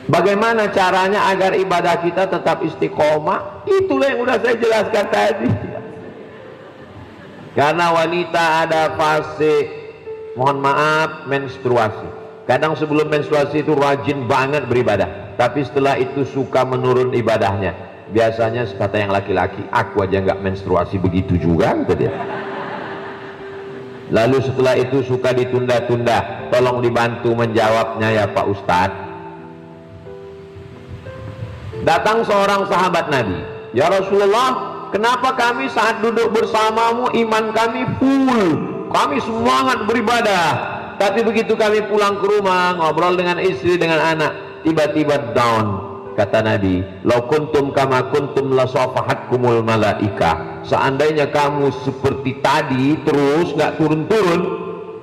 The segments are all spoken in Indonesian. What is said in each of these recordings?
Bagaimana caranya agar ibadah kita tetap istiqomah? Itulah yang udah saya jelaskan tadi. Karena wanita ada fase, mohon maaf, menstruasi. Kadang sebelum menstruasi itu rajin banget beribadah, tapi setelah itu suka menurun ibadahnya. Biasanya kata yang laki-laki, aku aja nggak menstruasi begitu juga, kata dia. Lalu setelah itu suka ditunda-tunda. Tolong dibantu menjawabnya ya Pak Ustadz. Datang seorang sahabat Nabi, ya Rasulullah, kenapa kami saat duduk bersamamu iman kami full, kami semangat beribadah, tapi begitu kami pulang ke rumah ngobrol dengan istri dengan anak tiba-tiba down. Kata Nabi, lau kuntum kama kuntum la safahatkumul malaika. Seandainya kamu seperti tadi terus nggak turun-turun,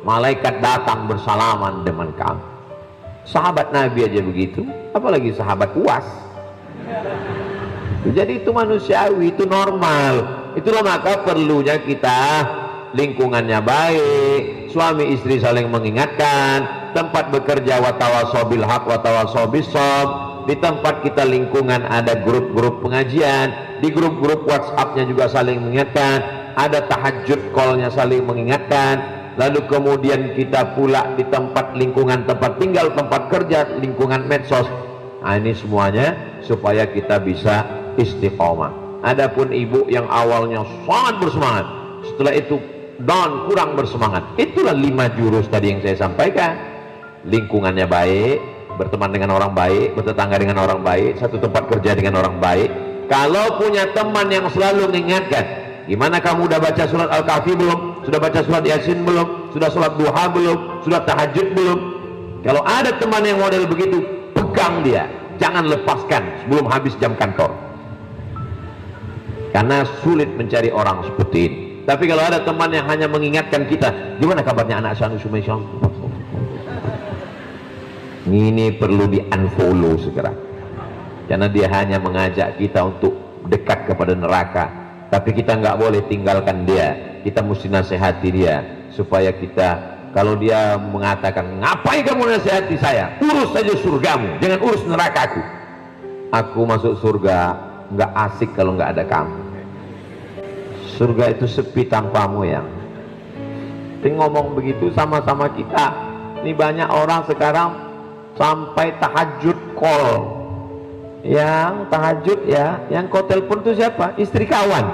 malaikat datang bersalaman dengan kamu. Sahabat Nabi aja begitu, apalagi sahabat UAS. Jadi itu manusiawi, itu normal. Itulah maka perlunya kita lingkungannya baik, suami istri saling mengingatkan, tempat bekerja watawasobil haq watawasobis sob. Di tempat kita lingkungan ada grup-grup pengajian, di grup-grup WhatsApp-nya juga saling mengingatkan, ada tahajud call-nya saling mengingatkan. Lalu kemudian kita pula di tempat lingkungan tempat tinggal, tempat kerja, lingkungan medsos. Nah, ini semuanya supaya kita bisa istiqomah. Adapun ibu yang awalnya sangat bersemangat, setelah itu down, kurang bersemangat, itulah 5 jurus tadi yang saya sampaikan. Lingkungannya baik, berteman dengan orang baik, bertetangga dengan orang baik, satu tempat kerja dengan orang baik. Kalau punya teman yang selalu mengingatkan, gimana kamu udah baca surat Al-Kahfi belum? Sudah baca surat Yasin belum? Sudah sholat duha belum? Sudah tahajud belum? Kalau ada teman yang model begitu, pegang dia, jangan lepaskan sebelum habis jam kantor, karena sulit mencari orang seperti ini. Tapi kalau ada teman yang hanya mengingatkan kita, gimana kabarnya anak Sanu Sumesyam, ini perlu di unfollow segera, karena dia hanya mengajak kita untuk dekat kepada neraka. Tapi kita nggak boleh tinggalkan dia, kita mesti nasihati dia supaya kita, kalau dia mengatakan, ngapain kamu nasihati saya, urus saja surgamu, jangan urus nerakaku. Aku masuk surga nggak asik kalau nggak ada kamu. Surga itu sepi tanpamu ya. Tapi ngomong begitu sama-sama kita. Ini banyak orang sekarang sampai tahajud call. Yang tahajud ya, yang kau telepon itu siapa? Istri kawan.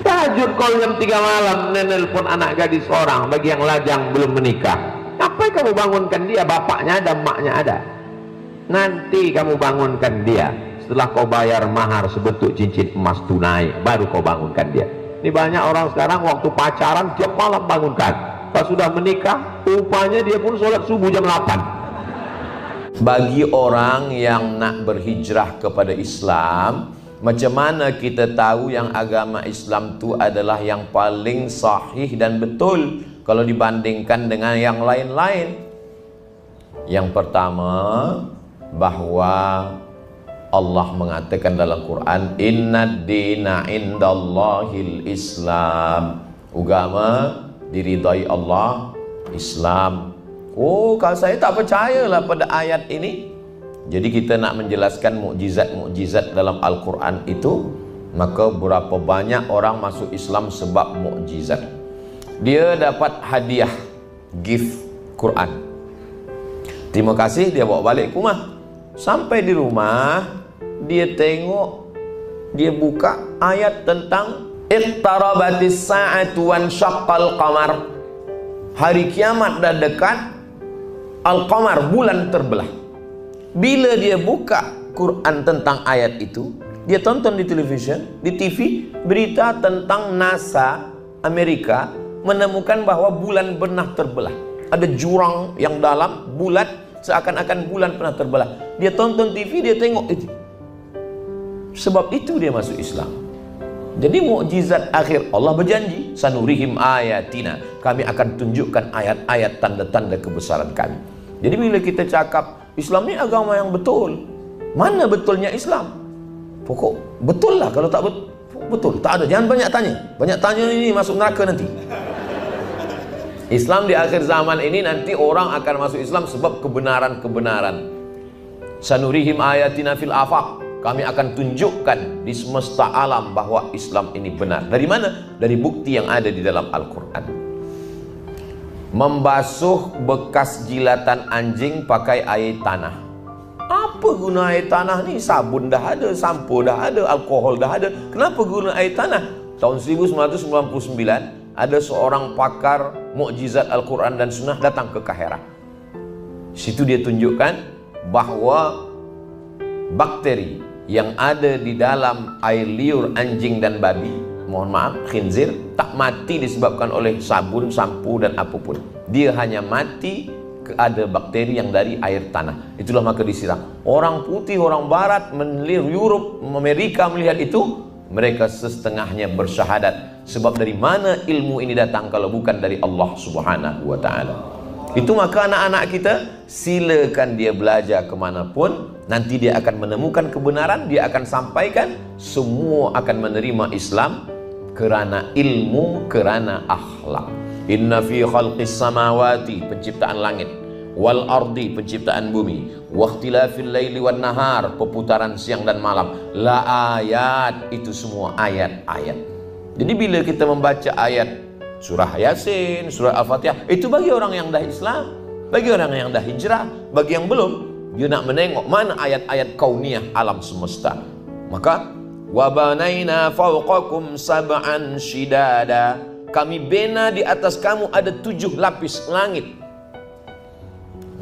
Tahajud call jam 3 malam, nelpon anak gadis orang, bagi yang lajang belum menikah. Apa kamu bangunkan dia? Bapaknya ada, emaknya ada. Nanti kamu bangunkan dia setelah kau bayar mahar sebentuk cincin emas tunai, baru kau bangunkan dia. Ini banyak orang sekarang waktu pacaran tiap malam bangunkan, pas sudah menikah rupanya dia pun sholat subuh jam 8. Bagi orang yang nak berhijrah kepada Islam, macam mana kita tahu yang agama Islam itu adalah yang paling sahih dan betul kalau dibandingkan dengan yang lain-lain? Yang pertama, bahwa Allah mengatakan dalam Quran, Inna dina indallahil Islam. Agama diridai Allah Islam. Oh, kalau saya tak percayalah pada ayat ini. Jadi kita nak menjelaskan mukjizat-mukjizat dalam Al-Quran itu, maka berapa banyak orang masuk Islam sebab mukjizat. Dia dapat hadiah, gift Quran. Terima kasih, dia bawa balik ke rumah. Sampai di rumah, dia tengok, dia buka ayat tentang iqtarabatis sa'atu wan syaqqal qamar. Hari kiamat dah dekat, al-qamar, bulan terbelah. Bila dia buka Quran tentang ayat itu, dia tonton di television, di TV, berita tentang NASA Amerika menemukan bahwa bulan pernah terbelah. Ada jurang yang dalam, bulat, seakan-akan bulan pernah terbelah. Dia tonton TV, dia tengok itu. Sebab itu dia masuk Islam. Jadi mukjizat akhir, Allah berjanji, sanurihim ayatina, kami akan tunjukkan ayat-ayat tanda-tanda kebesaran kami. Jadi bila kita cakap Islam ni agama yang betul, mana betulnya Islam? Pokok betul lah. Kalau tak betul, tak ada. Jangan banyak tanya. Banyak tanya ini masuk neraka nanti. Islam di akhir zaman ini nanti orang akan masuk Islam sebab kebenaran-kebenaran. Sanurihim ayatina fil afaq. Kami akan tunjukkan di semesta alam bahwa Islam ini benar. Dari mana? Dari bukti yang ada di dalam Al-Quran. Membasuh bekas jilatan anjing pakai air tanah. Apa guna air tanah ni? Sabun dah ada, sampo dah ada, alkohol dah ada. Kenapa guna air tanah? Tahun 1999 ada seorang pakar mukjizat Al-Quran dan Sunnah datang ke Kahira. Situ dia tunjukkan bahwa bakteri yang ada di dalam air liur anjing dan babi, mohon maaf, khinzir, tak mati disebabkan oleh sabun, sampo dan apapun. Dia hanya mati ada bakteri yang dari air tanah. Itulah maka disiram. Orang putih, orang barat, Europe, Amerika melihat itu, mereka setengahnya bersyahadat. Sebab dari mana ilmu ini datang kalau bukan dari Allah Subhanahu wa ta'ala. Itu maka anak-anak kita silakan dia belajar kemanapun, nanti dia akan menemukan kebenaran, dia akan sampaikan, semua akan menerima Islam kerana ilmu, kerana akhlak. Inna fi khalqis samawati, penciptaan langit, wal ardi, penciptaan bumi, wa ikhtilafil laili wan nahar, perputaran siang dan malam, la ayat, itu semua ayat-ayat. Jadi bila kita membaca ayat surah Yasin, surah Al-Fatihah, itu bagi orang yang dah Islam, bagi orang yang dah hijrah. Bagi yang belum, dia nak menengok mana ayat-ayat kauniyah alam semesta. Maka wa banaina fawqakum sab'an shidada, kami bina di atas kamu ada 7 lapis langit.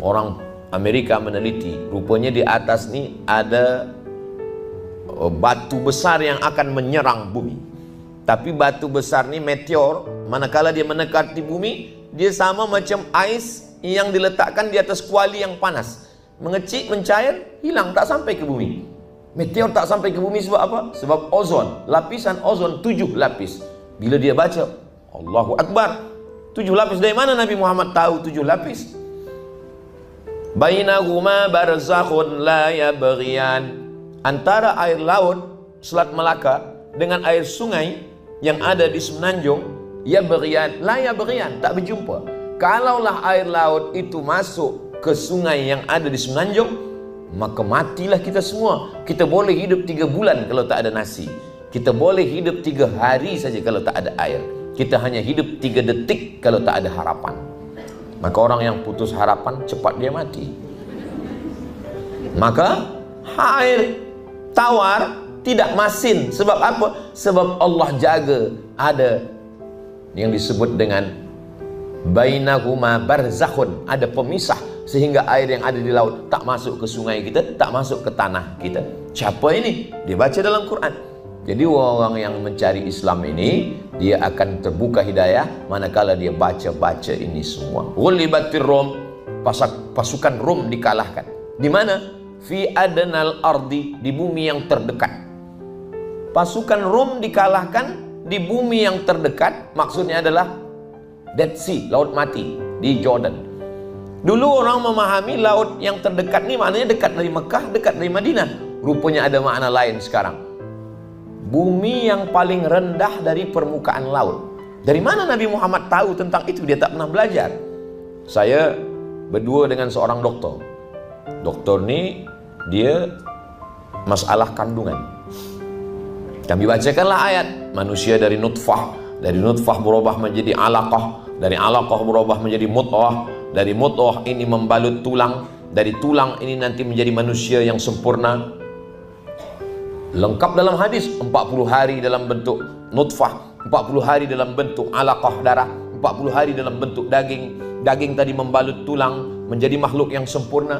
Orang Amerika meneliti, rupanya di atas ni ada batu besar yang akan menyerang bumi. Tapi batu besar ni meteor, manakala dia mendekati bumi, dia sama macam ais yang diletakkan di atas kuali yang panas. Mengecik, mencair, hilang, tak sampai ke bumi. Meteor tak sampai ke bumi sebab apa? Sebab ozon, lapisan ozon 7 lapis. Bila dia baca, Allahu Akbar, 7 lapis. Dari mana Nabi Muhammad tahu 7 lapis? Bainahuma barzakhun la yabghiyan, antara air laut Selat Melaka dengan air sungai yang ada di Semenanjung, ya berian, la ya berian, tak berjumpa. Kalaulah air laut itu masuk ke sungai yang ada di Semenanjung, maka matilah kita semua. Kita boleh hidup 3 bulan kalau tak ada nasi. Kita boleh hidup 3 hari saja kalau tak ada air. Kita hanya hidup 3 detik kalau tak ada harapan. Maka orang yang putus harapan, cepat dia mati. Maka air tawar tidak masin. Sebab apa? Sebab Allah jaga ada yang disebut dengan bainahuma barzakhun, ada pemisah, sehingga air yang ada di laut tak masuk ke sungai kita, tak masuk ke tanah kita. Siapa ini? Dia baca dalam Quran. Jadi orang yang mencari Islam ini, dia akan terbuka hidayah manakala dia baca-baca ini semua. Ghulibatir Rum, pasukan Rum dikalahkan. Di mana? Fi adnal ardi, di bumi yang terdekat. Pasukan Rum dikalahkan di bumi yang terdekat, maksudnya adalah Dead Sea, laut mati di Jordan. Dulu orang memahami laut yang terdekat ni maknanya dekat dari Mekah, dekat dari Madinah. Rupanya ada makna lain sekarang. Bumi yang paling rendah dari permukaan laut. Dari mana Nabi Muhammad tahu tentang itu? Dia tak pernah belajar. Saya berdua dengan seorang doktor. Doktor ni dia masalah kandungan. Kami bacakanlah ayat, manusia dari nutfah berubah menjadi alaqah, dari alaqah berubah menjadi mudghah, dari mudghah ini membalut tulang, dari tulang ini nanti menjadi manusia yang sempurna. Lengkap dalam hadis, 40 hari dalam bentuk nutfah, 40 hari dalam bentuk alaqah darah, 40 hari dalam bentuk daging, daging tadi membalut tulang, menjadi makhluk yang sempurna.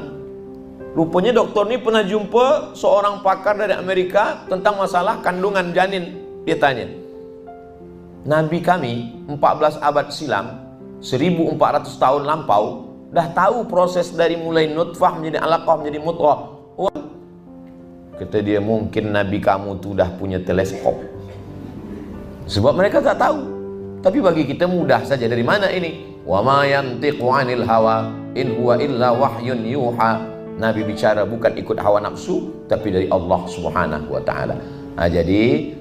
Rupanya doktor ini pernah jumpa seorang pakar dari Amerika tentang masalah kandungan janin. Dia tanya, Nabi kami 14 abad silam, 1400 tahun lampau, dah tahu proses dari mulai nutfah menjadi alaqah menjadi mudghah. Kata dia, mungkin Nabi kamu tu dah punya teleskop. Sebab mereka tak tahu. Tapi bagi kita mudah saja. Dari mana ini? Wa ma yantiqu 'anil hawa in huwa illa wahyun yuha. Nabi bicara bukan ikut hawa nafsu, tapi dari Allah Subhanahu wa ta'ala. Jadi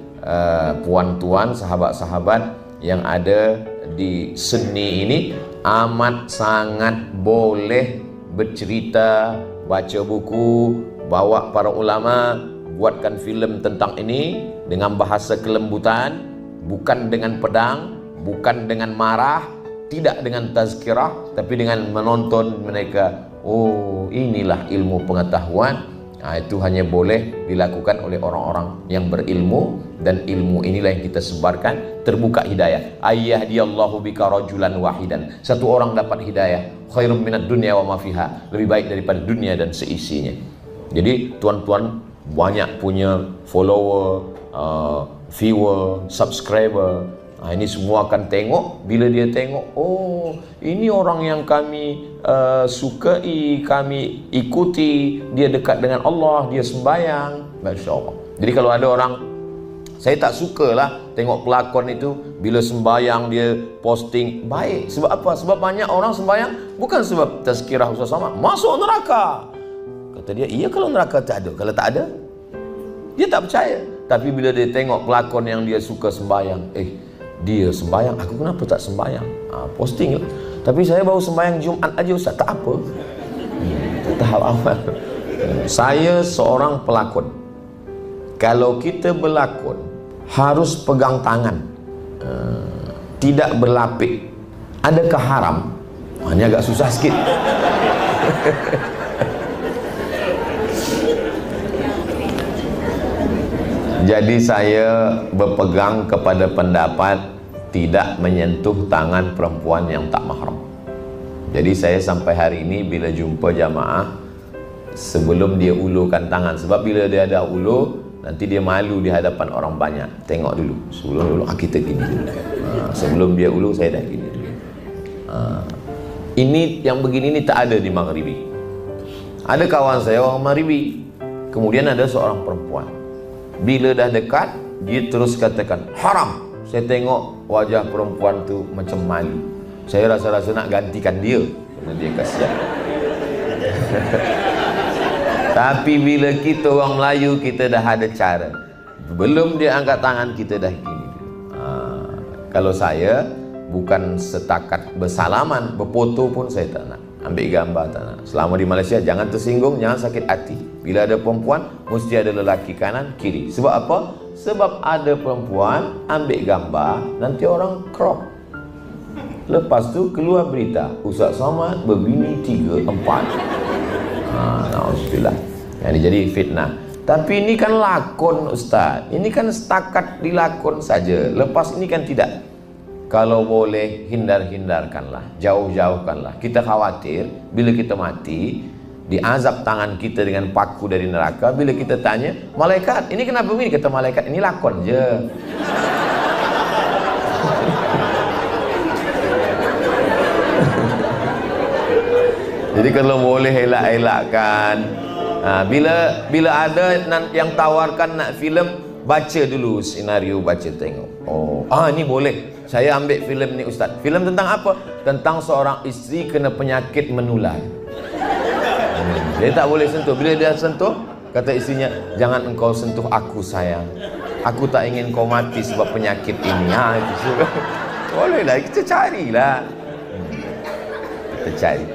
puan-tuan, sahabat-sahabat yang ada di seni ini amat sangat boleh bercerita, baca buku, bawa para ulama, buatkan filem tentang ini dengan bahasa kelembutan, bukan dengan pedang, bukan dengan marah, tidak dengan tazkirah, tapi dengan menonton mereka. Oh, inilah ilmu pengetahuan. Itu hanya boleh dilakukan oleh orang-orang yang berilmu, dan ilmu inilah yang kita sebarkan. Terbuka hidayah. Ayyahdiyallahu bika rajulan wahidan. Satu orang dapat hidayah, khairum minad dunya wa ma fiha. Lebih baik daripada dunia dan seisinya. Jadi tuan-tuan banyak punya follower, viewer, subscriber. Ini semua akan tengok. Bila dia tengok, oh ini orang yang kami sukai, kami ikuti, dia dekat dengan Allah, dia sembahyang, Masya Allah. Jadi kalau ada orang, saya tak suka lah tengok pelakon itu bila sembahyang dia posting, baik. Sebab apa? Sebab banyak orang sembahyang bukan sebab tazkirah Ustaz Somad, masuk neraka. Kata dia, iya kalau neraka tak ada. Kalau tak ada, dia tak percaya. Tapi bila dia tengok pelakon yang dia suka sembahyang, dia sembahyang, aku kenapa tak sembahyang? Posting lah. Tapi saya baru sembahyang Jumaat aja Ustaz. Tak apa. Tahap awal. Saya seorang pelakon. Kalau kita berlakon harus pegang tangan, tidak berlapik. Adakah haram? Ini agak susah sikit. Jadi saya berpegang kepada pendapat tidak menyentuh tangan perempuan yang tak mahram. Jadi saya sampai hari ini bila jumpa jamaah, sebelum dia ulurkan tangan, sebab bila dia ada ulu, nanti dia malu di hadapan orang banyak. Tengok dulu, sebelum dulu kita gini dulu. Sebelum dia ulu, saya dah gini dulu. Ini yang begini ini tak ada di Maghribi. Ada kawan saya orang Maghribi, kemudian ada seorang perempuan. Bila dah dekat, dia terus katakan haram. Saya tengok wajah perempuan tu macam malu. Saya rasa-rasa nak gantikan dia, kerana dia kasihan. Tapi bila kita orang Melayu, kita dah ada cara. Belum dia angkat tangan, kita dah gini. Kalau saya bukan setakat bersalaman, berfoto pun saya tak nak. Ambil gambar tak nak. Selama di Malaysia jangan tersinggung, jangan sakit hati. Bila ada perempuan, mesti ada lelaki kanan kiri. Sebab apa? Sebab ada perempuan ambil gambar, nanti orang crop. Lepas tu keluar berita, Ustaz Somad berbini 3, 4. Alhamdulillah. Yang jadi fitnah. Tapi ini kan lakon Ustaz. Ini kan setakat dilakon saja. Lepas ini kan tidak. Kalau boleh hindarkanlah, jauh-jauhkanlah. Kita khawatir bila kita mati, diazab tangan kita dengan paku dari neraka. Bila kita tanya, malaikat, ini kenapa begini? Kata malaikat, ini lakon je. Jadi kalau boleh elak-elakkan. Bila ada yang tawarkan nak filem, baca dulu senario, baca tengok. Ini boleh. Saya ambil filem ni Ustaz. Filem tentang apa? Tentang seorang isteri kena penyakit menular. Dia tak boleh sentuh. Bila dia sentuh, kata istrinya, jangan engkau sentuh aku sayang. Aku tak ingin kau mati sebab penyakit ini. Bolehlah, kita carilah. Kita cari.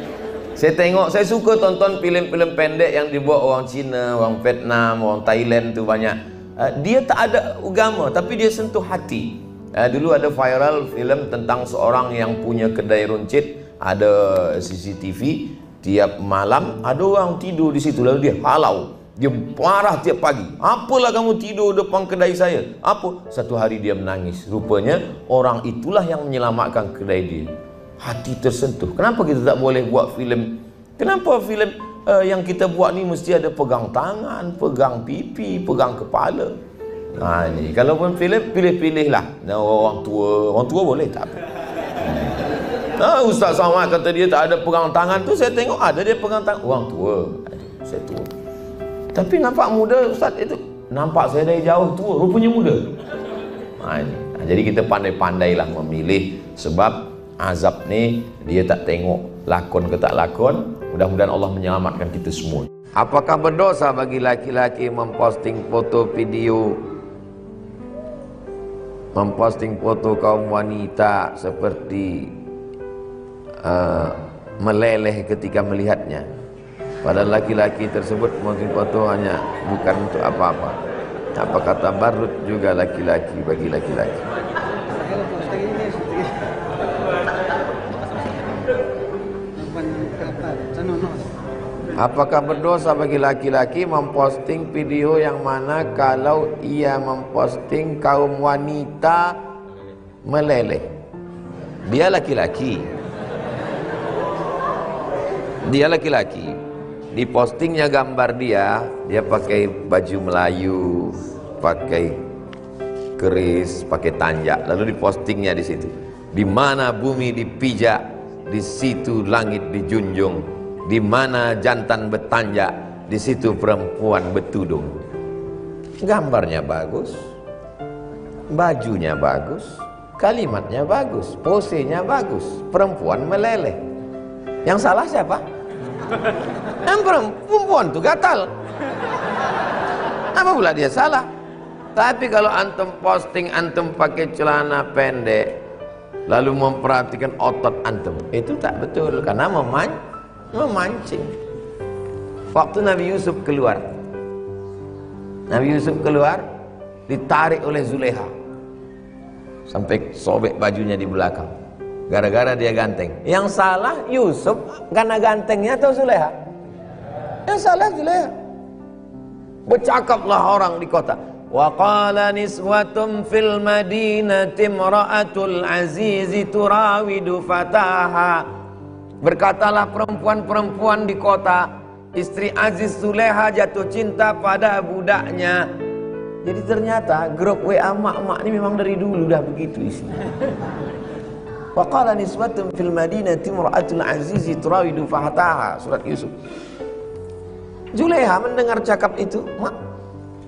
Saya tengok, saya suka tonton filem-filem pendek yang dibuat orang Cina, orang Vietnam, orang Thailand tu banyak. Dia tak ada agama, tapi dia sentuh hati. Dulu ada viral filem tentang seorang yang punya kedai runcit, ada CCTV, tiap malam ada orang tidur di situ, lalu dia halau, dia marah tiap pagi. Apalah kamu tidur depan kedai saya? Apa? Satu hari dia menangis. Rupanya orang itulah yang menyelamatkan kedai dia. Hati tersentuh. Kenapa kita tak boleh buat filem? Kenapa filem yang kita buat ni mesti ada pegang tangan, pegang pipi, pegang kepala? Ni kalau pun filem, pilih-pilihlah. Orang tua boleh tak apa. Ustaz Somad kata dia tak ada pegang tangan tu, saya tengok ada dia pegang tangan. Orang tua, saya tua. Tapi nampak muda Ustaz itu. Nampak saya dari jauh tua, rupanya muda. Jadi kita pandai-pandailah memilih. Sebab azab ni dia tak tengok lakon ke tak lakon. Mudah-mudahan Allah menyelamatkan kita semua. Apakah berdosa bagi laki-laki memposting foto video memposting foto kaum wanita seperti meleleh ketika melihatnya, padahal laki-laki tersebut memposting foto hanya bukan untuk apa-apa. Apa kata barut juga laki-laki bagi laki-laki. Apakah berdosa bagi laki-laki memposting video yang mana kalau ia memposting kaum wanita meleleh? Dia laki-laki. Dia laki-laki. Di postingnya gambar dia pakai baju Melayu, pakai keris, pakai tanjak, lalu dipostingnya di situ. Di mana bumi dipijak, di situ langit dijunjung. Di mana jantan bertanjak, di situ perempuan bertudung. Gambarnya bagus, bajunya bagus, kalimatnya bagus, posenya bagus, perempuan meleleh. Yang salah siapa? Yang perempuan itu gatal. Apa pula dia salah? Tapi kalau antum posting antum pakai celana pendek, lalu memperhatikan otot antum, itu tak betul, karena memancing. Waktu Nabi Yusuf keluar, ditarik oleh Zulekha sampai sobek bajunya di belakang, gara-gara dia ganteng. Yang salah Yusuf karena gantengnya atau Zulekha? Yang salah Zulekha. Bercakaplah orang di kota, wa qala niswatum fil madinati imra'atul azizi turawidu fataha. Berkatalah perempuan-perempuan di kota, istri Aziz Zulekha jatuh cinta pada budaknya. Jadi ternyata grup WA mak-mak ini memang dari dulu dah begitu isinya. Wa qala niswatun fil madinati imra'atul azizi turawidu fataha, surat Yusuf. Zulekha mendengar cakap itu, mak,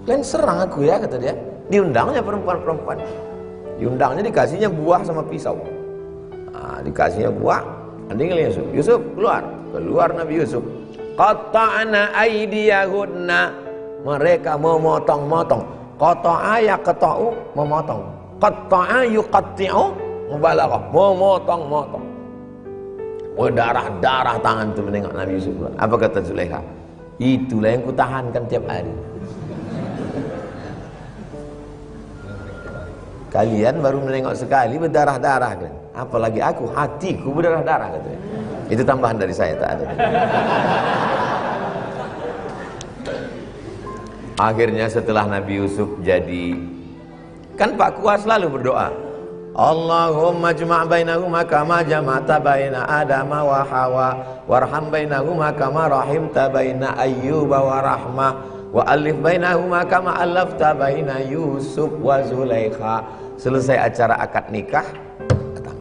kalian serang aku ya, kata dia. Diundangnya perempuan-perempuan, diundangnya, dikasihnya buah sama pisau. Dikasihnya buah. Anding Yusuf keluar Nabi Yusuf. Qata'na aydiyahunna, mereka memotong-motong. Qata'a yaqta'u, memotong. Qata'a yuqatti'u, mubalaghah, memotong-motong. Darah-darah tangan itu menengok Nabi Yusuf. Apa kata Zulekha? Itulah yang kutahankan tiap hari. Kalian baru menengok sekali berdarah-darah kan? Apalagi aku, hatiku berdarah-darah katanya. Itu tambahan dari saya, tak ada. Akhirnya setelah Nabi Yusuf jadi, kan Pak Kuah selalu berdoa, Allahumma jma' bainahuma kama jama'ta baina Adama wa Hawa warham bainahuma kama rahimta baina Ayyuba wa Rahmah wa alif bainahuma kama alafta baina Yusuf wa Zulekha. Selesai acara akad nikah, datang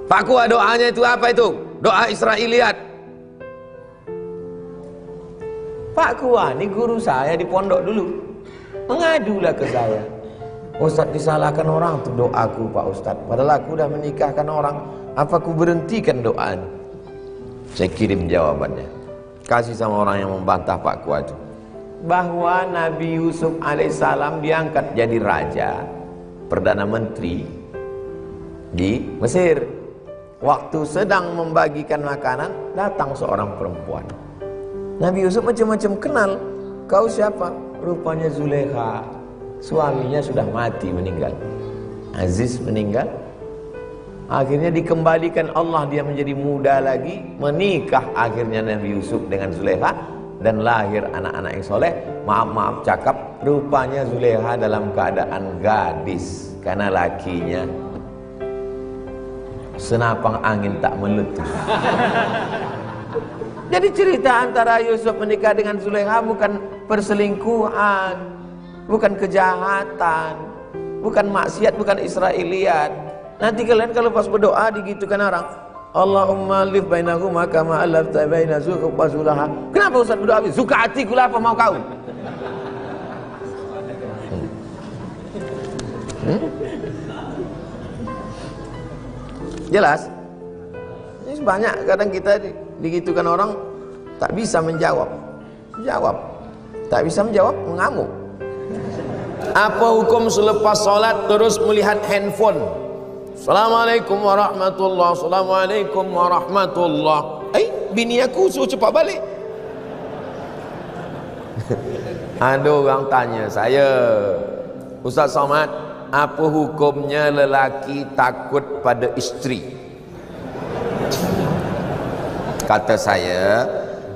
Pak Kuah, doanya itu apa itu? Doa Israiliyat. Pak Kuah ini guru saya di pondok dulu, mengadulah ke saya, Ustadz disalahkan orang untuk doaku Pak Ustadz, padahal aku udah menikahkan orang, apa aku berhentikan doa ini? Saya kirim jawabannya, kasih sama orang yang membantah Pak Kuah itu, bahwa Nabi Yusuf alaihissalam diangkat jadi raja, Perdana Menteri di Mesir. Waktu sedang membagikan makanan, datang seorang perempuan. Nabi Yusuf macam-macam kenal. Kau siapa? Rupanya Zulekha. Suaminya sudah mati, meninggal. Aziz meninggal. Akhirnya dikembalikan Allah, dia menjadi muda lagi, menikah akhirnya Nabi Yusuf dengan Zulekha, dan lahir anak-anak yang soleh. Maaf cakap, rupanya Zulekha dalam keadaan gadis, karena lakinya senapang angin tak meletus. Jadi cerita antara Yusuf menikah dengan Zulekha bukan perselingkuhan, bukan kejahatan, bukan maksiat, bukan Israiliyat. Nanti kalian kalau pas berdoa digitukan orang, Allahumma alif bainahuma kama alafta baina Zulekha wa Zulekha. Kenapa Ustaz berdoa? Suka hatiku lah, apa mau kau? Jelas? Ini banyak kadang kita digitukan orang tak bisa menjawab. Tak bisa menjawab, mengamuk. Apa hukum selepas sholat terus melihat handphone? Assalamualaikum warahmatullahi, assalamualaikum warahmatullahi. Bini aku suruh cepat balik. Ada orang tanya saya, Ustaz Somad, apa hukumnya lelaki takut pada isteri? Kata saya,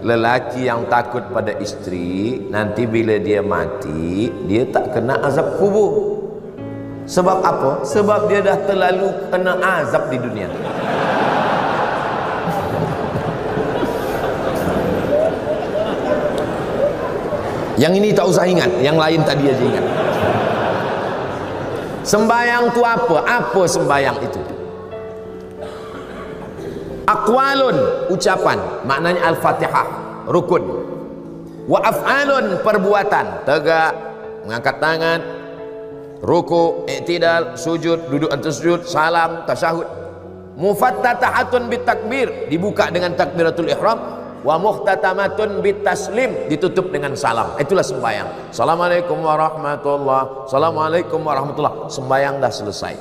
lelaki yang takut pada isteri, nanti bila dia mati, dia tak kena azab kubur. Sebab apa? Sebab dia dah terlalu kena azab di dunia. Yang ini tak usah ingat, yang lain tadi aja ingat. Sembayang tu apa? Apa sembayang itu? Aqwalun, ucapan, maknanya Al-Fatihah, rukun. Wa af'alun, perbuatan, tegak, mengangkat tangan, ruku, i'tidal, sujud, duduk antara sujud, salam, tasyahud. Mufattatahatun bitakbir, dibuka dengan takbiratul ihram. Wa muhtatamatun bitaslim, ditutup dengan salam. Itulah sembahyang. Assalamualaikum warahmatullahi, assalamualaikum warahmatullahi. Sembahyang dah selesai.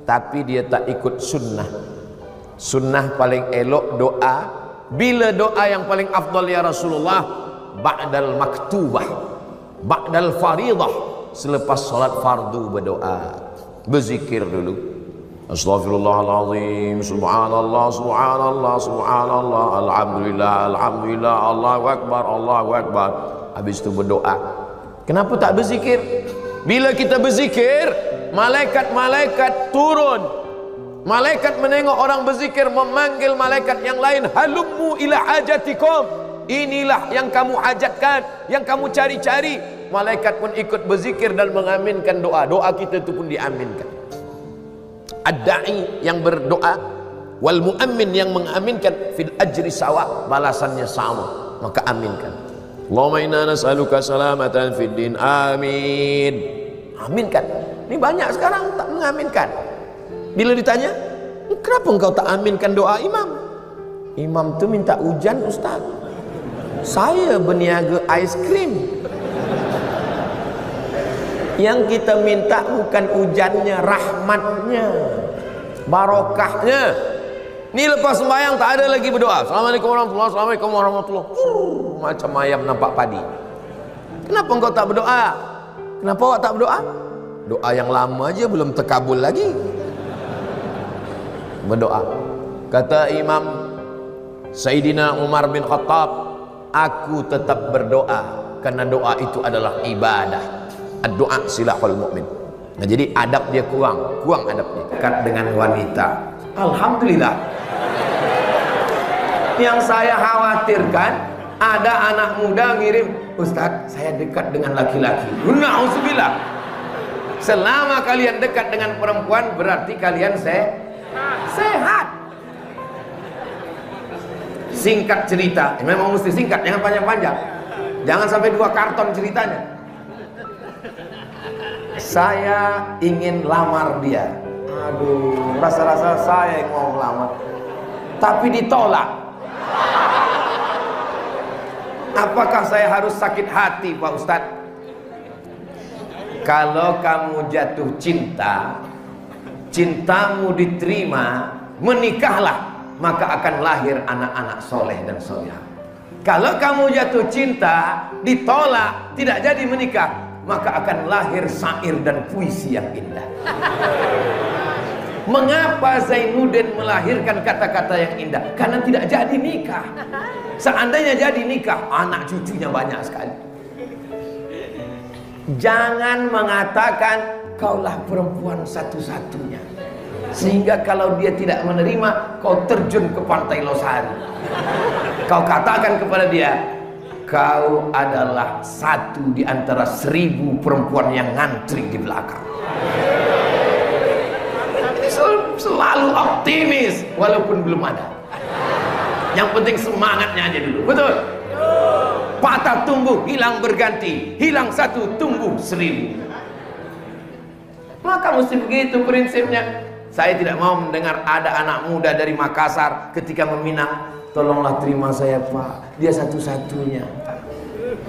Tapi dia tak ikut sunnah. Sunnah paling elok doa. Bila doa yang paling afdal ya Rasulullah? Ba'dal maktubah, ba'dal faridah, selepas salat fardu berdoa, berzikir dulu. Astaghfirullahaladzim, subhanallah, subhanallah, subhanallah, alhamdulillah, alhamdulillah, Allahu akbar, Allahu akbar. Habis itu berdoa. Kenapa tak berzikir? Bila kita berzikir, malaikat-malaikat turun. Malaikat menengok orang berzikir, memanggil malaikat yang lain, halummu ila hajatikum, inilah yang kamu hajatkan, yang kamu cari-cari. Malaikat pun ikut berzikir dan mengaminkan doa. Doa kita itu pun diaminkan. Ad-da'i yang berdoa, wal mu'ammin yang mengaminkan, fil ajri sawa, balasannya sama, maka aminkan. Allahumma inna nas'aluka salamatan fid din, amin. Aminkan. Ini banyak sekarang tak mengaminkan. Bila ditanya, kenapa engkau tak aminkan doa imam? Imam tu minta hujan, Ustaz. Saya berniaga ais krim. Yang kita minta bukan hujannya, rahmatnya, barokahnya. Ini lepas sembahyang tak ada lagi berdoa. Assalamualaikum warahmatullahi, assalamualaikum warahmatullahi. Macam ayam nampak padi. Kenapa engkau tak berdoa? Kenapa awak tak berdoa? Doa yang lama aja belum terkabul lagi. Berdoa. Kata Imam Sayyidina Umar bin Khattab, aku tetap berdoa karena doa itu adalah ibadah. Doa silahul mukmin. Nah, jadi adab dia kurang adabnya. Dekat dengan wanita. Alhamdulillah. Yang saya khawatirkan, ada anak muda ngirim, Ustaz, saya dekat dengan laki-laki. Na'udzubillah. Selama kalian dekat dengan perempuan, berarti kalian sehat. Singkat cerita, memang mesti singkat, jangan panjang-panjang. Jangan sampai 2 karton ceritanya. Saya ingin lamar dia. Aduh, rasa-rasa saya yang mau lamar, tapi ditolak. Apakah saya harus sakit hati, Pak Ustadz? Kalau kamu jatuh cinta, cintamu diterima, menikahlah, maka akan lahir anak-anak soleh dan solehah. Kalau kamu jatuh cinta, ditolak, tidak jadi menikah, maka akan lahir syair dan puisi yang indah. Mengapa Zainuddin melahirkan kata-kata yang indah? Karena tidak jadi nikah. Seandainya jadi nikah, anak cucunya banyak sekali. Jangan mengatakan kaulah perempuan satu-satunya, sehingga kalau dia tidak menerima, kau terjun ke pantai Losari. Kau katakan kepada dia, kau adalah satu di antara 1000 perempuan yang ngantri di belakang. Selalu optimis walaupun belum ada. Yang penting semangatnya aja dulu. Betul? Patah tumbuh hilang berganti, hilang satu tumbuh 1000. Maka mesti begitu prinsipnya. Saya tidak mau mendengar ada anak muda dari Makassar ketika meminang, tolonglah terima saya Pak, dia satu-satunya.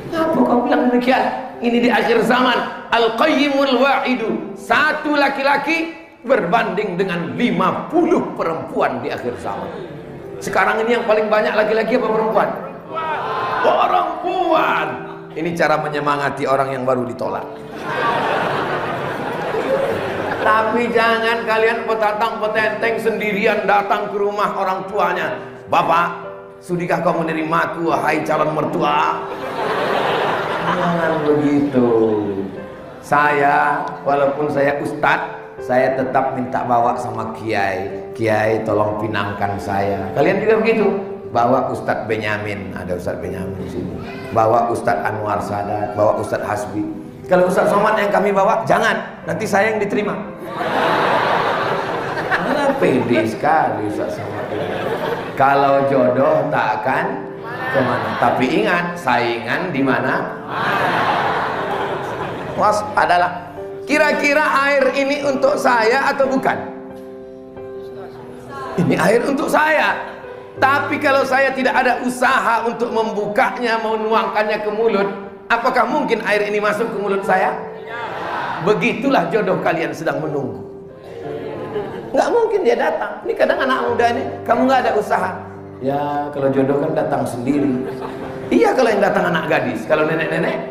Kenapa kau bilang demikian? Ini di akhir zaman. Al-Qayyimul Wa'idu. Satu laki-laki berbanding dengan 50 perempuan di akhir zaman. Sekarang ini yang paling banyak laki-laki apa perempuan? Perempuan. Ini cara menyemangati orang yang baru ditolak. Tapi jangan kalian petatang petenteng sendirian datang ke rumah orang tuanya. Bapak, sudikah kau menerimaku, wahai calon mertua? Jangan begitu. Saya, walaupun saya ustadz, saya tetap minta bawa sama kiai. Kiai tolong pinangkan saya. Kalian juga begitu? Bawa Ustadz Benyamin, ada Ustadz Benyamin di sini. Bawa Ustadz Anwar Sadat, bawa Ustadz Hasbi. Kalau Ustadz Somad yang kami bawa, jangan, nanti saya yang diterima. Pede sekali Ustadz Somad. Kalau jodoh tak akan kemana. Tapi ingat, saingan di mana? Waspadalah. Kira-kira air ini untuk saya atau bukan? Ini air untuk saya. Tapi kalau saya tidak ada usaha untuk membukanya, menuangkannya ke mulut, apakah mungkin air ini masuk ke mulut saya? Begitulah jodoh kalian sedang menunggu. Nggak mungkin dia datang. Ini kadang anak muda ini, kamu nggak ada usaha. Ya kalau jodoh kan datang sendiri. Iya kalau yang datang anak gadis. Kalau nenek-nenek,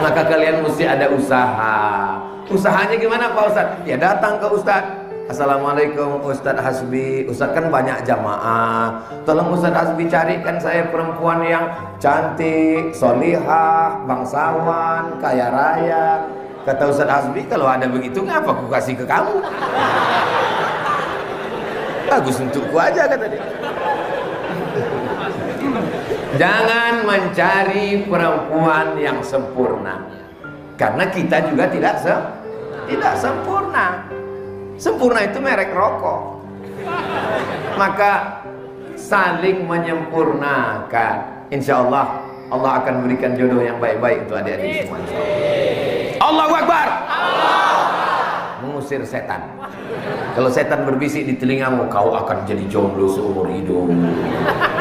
maka kalian mesti ada usaha. Usahanya gimana Pak Ustadz? Ya datang ke Ustadz. Assalamualaikum Ustadz Hasbi. Ustadz kan banyak jamaah. Tolong Ustadz Hasbi carikan saya perempuan yang cantik, solihah, bangsawan, kaya raya. Kata Ustadz Hasbi, kalau ada begitu ngapa aku kasih ke kamu? Bagus untukku aja kata dia. Jangan mencari perempuan yang sempurna, karena kita juga tidak sempurna. Sempurna itu merek rokok. Maka saling menyempurnakan. Insya Allah Allah akan berikan jodoh yang baik-baik untuk adik-adik semua. Allahu Akbar. Mengusir setan. Kalau setan berbisik di telingamu, kau akan jadi jomblo seumur hidup,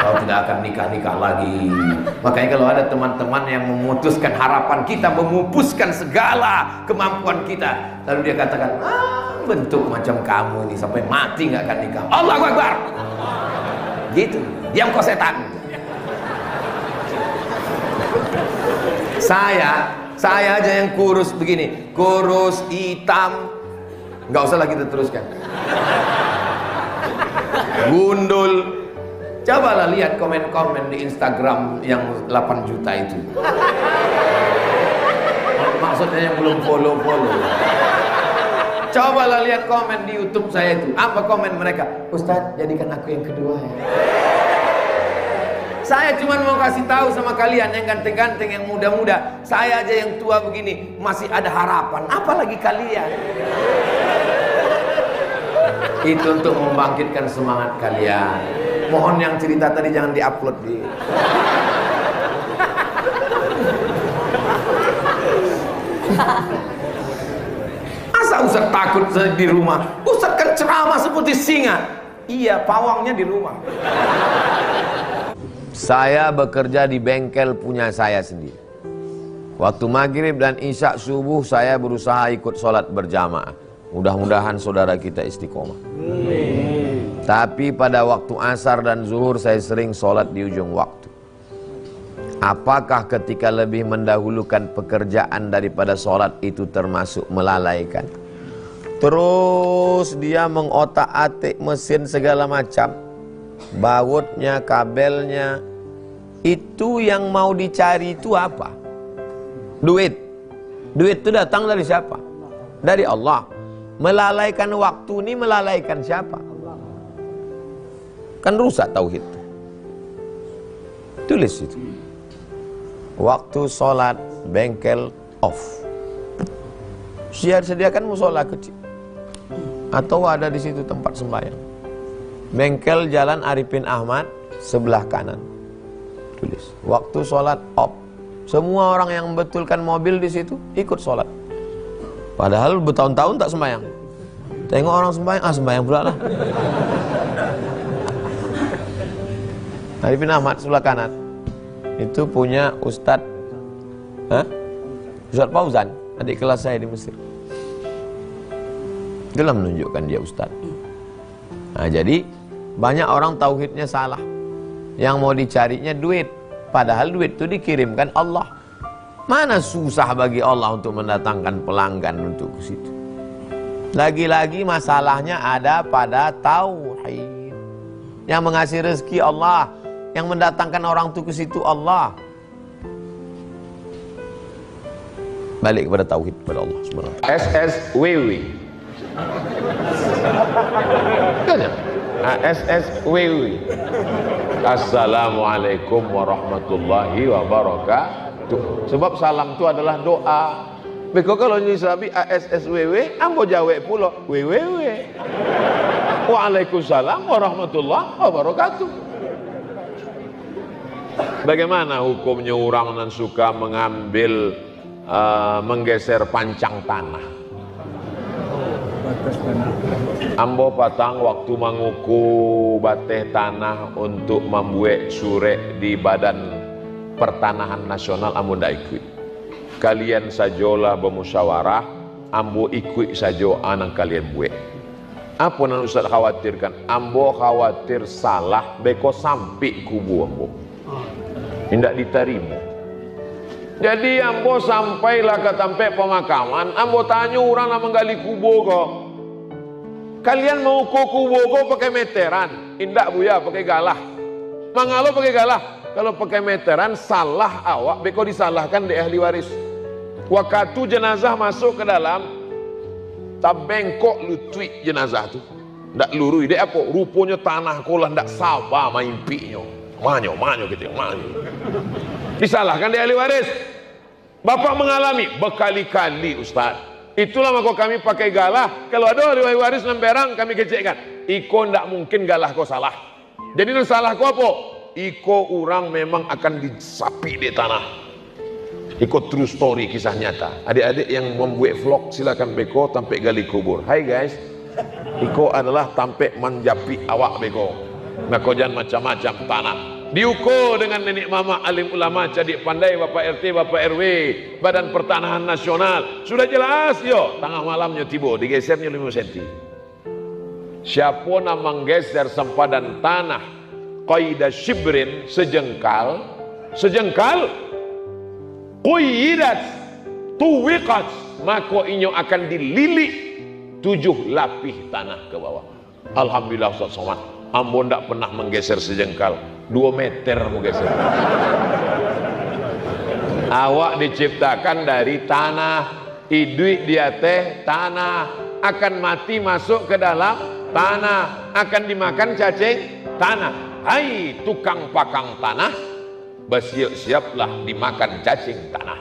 kau tidak akan nikah-nikah lagi. Makanya kalau ada teman-teman yang memutuskan harapan kita, memupuskan segala kemampuan kita, lalu dia katakan, bentuk macam kamu ini sampai mati nggak akan nikah. Allahu Akbar. Gitu. Diam kau setan. Saya aja yang kurus begini, kurus, hitam, nggak usah lagi kita teruskan. Gundul. Cobalah lihat komen-komen di Instagram yang 8 juta itu. Maksudnya yang belum follow. Cobalah lihat komen di YouTube saya itu. Apa komen mereka? Ustadz, jadikan aku yang kedua ya. Saya cuma mau kasih tahu sama kalian yang ganteng-ganteng, yang muda-muda. Saya aja yang tua begini masih ada harapan. Apalagi kalian. Itu untuk membangkitkan semangat kalian. Mohon yang cerita tadi jangan diupload di. Masa Ustaz takut di rumah? Ustaz kan ceramah seperti singa. Iya, pawangnya di rumah. Saya bekerja di bengkel punya saya sendiri. Waktu maghrib dan isya subuh saya berusaha ikut sholat berjamaah. Mudah-mudahan saudara kita istiqomah. Tapi pada waktu asar dan zuhur saya sering sholat di ujung waktu. Apakah ketika lebih mendahulukan pekerjaan daripada sholat itu termasuk melalaikan? Terus dia mengotak-atik mesin segala macam, bautnya, kabelnya. Itu yang mau dicari itu apa? Duit. Duit itu datang dari siapa? Dari Allah. Melalaikan waktu ini melalaikan siapa? Kan rusak tauhid. Tulis itu. Waktu sholat bengkel off. Sediakan musola kecil. Atau ada di situ tempat sembahyang. Bengkel Jalan Arifin Ahmad sebelah kanan. Tulis. Waktu sholat off. Semua orang yang membetulkan mobil di situ ikut sholat. Padahal bertahun-tahun tak sembahyang. Tengok orang sembahyang, sembahyang pula lah. Arifin Ahmad sebelah kanan. itu punya Ustadz Ustadz Fauzan, adik kelas saya di Mesir. Itulah menunjukkan dia Ustadz. Nah, jadi banyak orang tauhidnya salah. Yang mau dicarinya duit, padahal duit itu dikirimkan Allah. Mana susah bagi Allah untuk mendatangkan pelanggan untuk ke situ. Lagi-lagi masalahnya ada pada tauhid. Yang mengasih rezeki Allah, yang mendatangkan orang itu ke situ Allah. Balik kepada tauhid, kepada Allah Subhanahu wa taala. SSWW. SSWW. Assalamualaikum warahmatullahi wabarakatuh. Sebab salam itu adalah doa. Beko kalau nyisabi ASSWW, ambo jawe pulo WWW. Waalaikumsalam warahmatullahi wabarakatuh. Bagaimana hukumnya orang yang suka mengambil menggeser pancang tanah? Ambo patang waktu menguku bateh tanah untuk membuat surek di Badan Pertanahan Nasional, ambo ndak ikut. Kalian sajolah bermusyawarah, ambo ikut sajo anak kalian buat. Apa yang Ustaz khawatirkan? Ambo khawatir salah beko sampai kubu ambo, tidak diterima. Jadi ambo sampailah ke tempat pemakaman, ambo tanya orang yang menggali kubo kok. Kalian mau kubo kok pakai meteran? Indak buya pakai galah. Mangalo pakai galah. Kalau pakai meteran salah awak, beko disalahkan di ahli waris. Waktu jenazah masuk ke dalam, tabengkok lutui jenazah tu. Ndak lurui dia apa? Rupanya tanah kolah ndak sabar maimpinya. Manyo gitu, manyo. Disalahkan di ahli waris. Bapak mengalami berkali-kali Ustaz. Itulah maka kami pakai galah. Kalau ada ahli waris nemberang kami kecekkan. Iko ndak mungkin galah kau salah. Jadi nu salah kau apa? Iko orang memang akan disapi di tanah. Iko true story, kisah nyata. Adik-adik yang membuat vlog silakan beko tampe gali kubur. Hai guys, Iko adalah tampe menjapi awak beko. Maka jangan macam-macam tanah. Diukur dengan nenek mama alim ulama cadik pandai, Bapak RT, Bapak RW, Badan Pertanahan Nasional. Sudah jelas yo, tengah malamnya tiba digesernya 5 cm. Siapa yang menggeser sempadan tanah qaidah shibrin sejengkal Quyidat tuwiqat, maka inyo akan dililit 7 lapih tanah ke bawah. Alhamdulillah Ustaz Somad, ambo ndak pernah menggeser sejengkal, 2 meter menggeser. Awak diciptakan dari tanah, hidup dia teh tanah, akan mati masuk ke dalam tanah, akan dimakan cacing tanah. Hai tukang pakang tanah, bersiap-siaplah dimakan cacing tanah.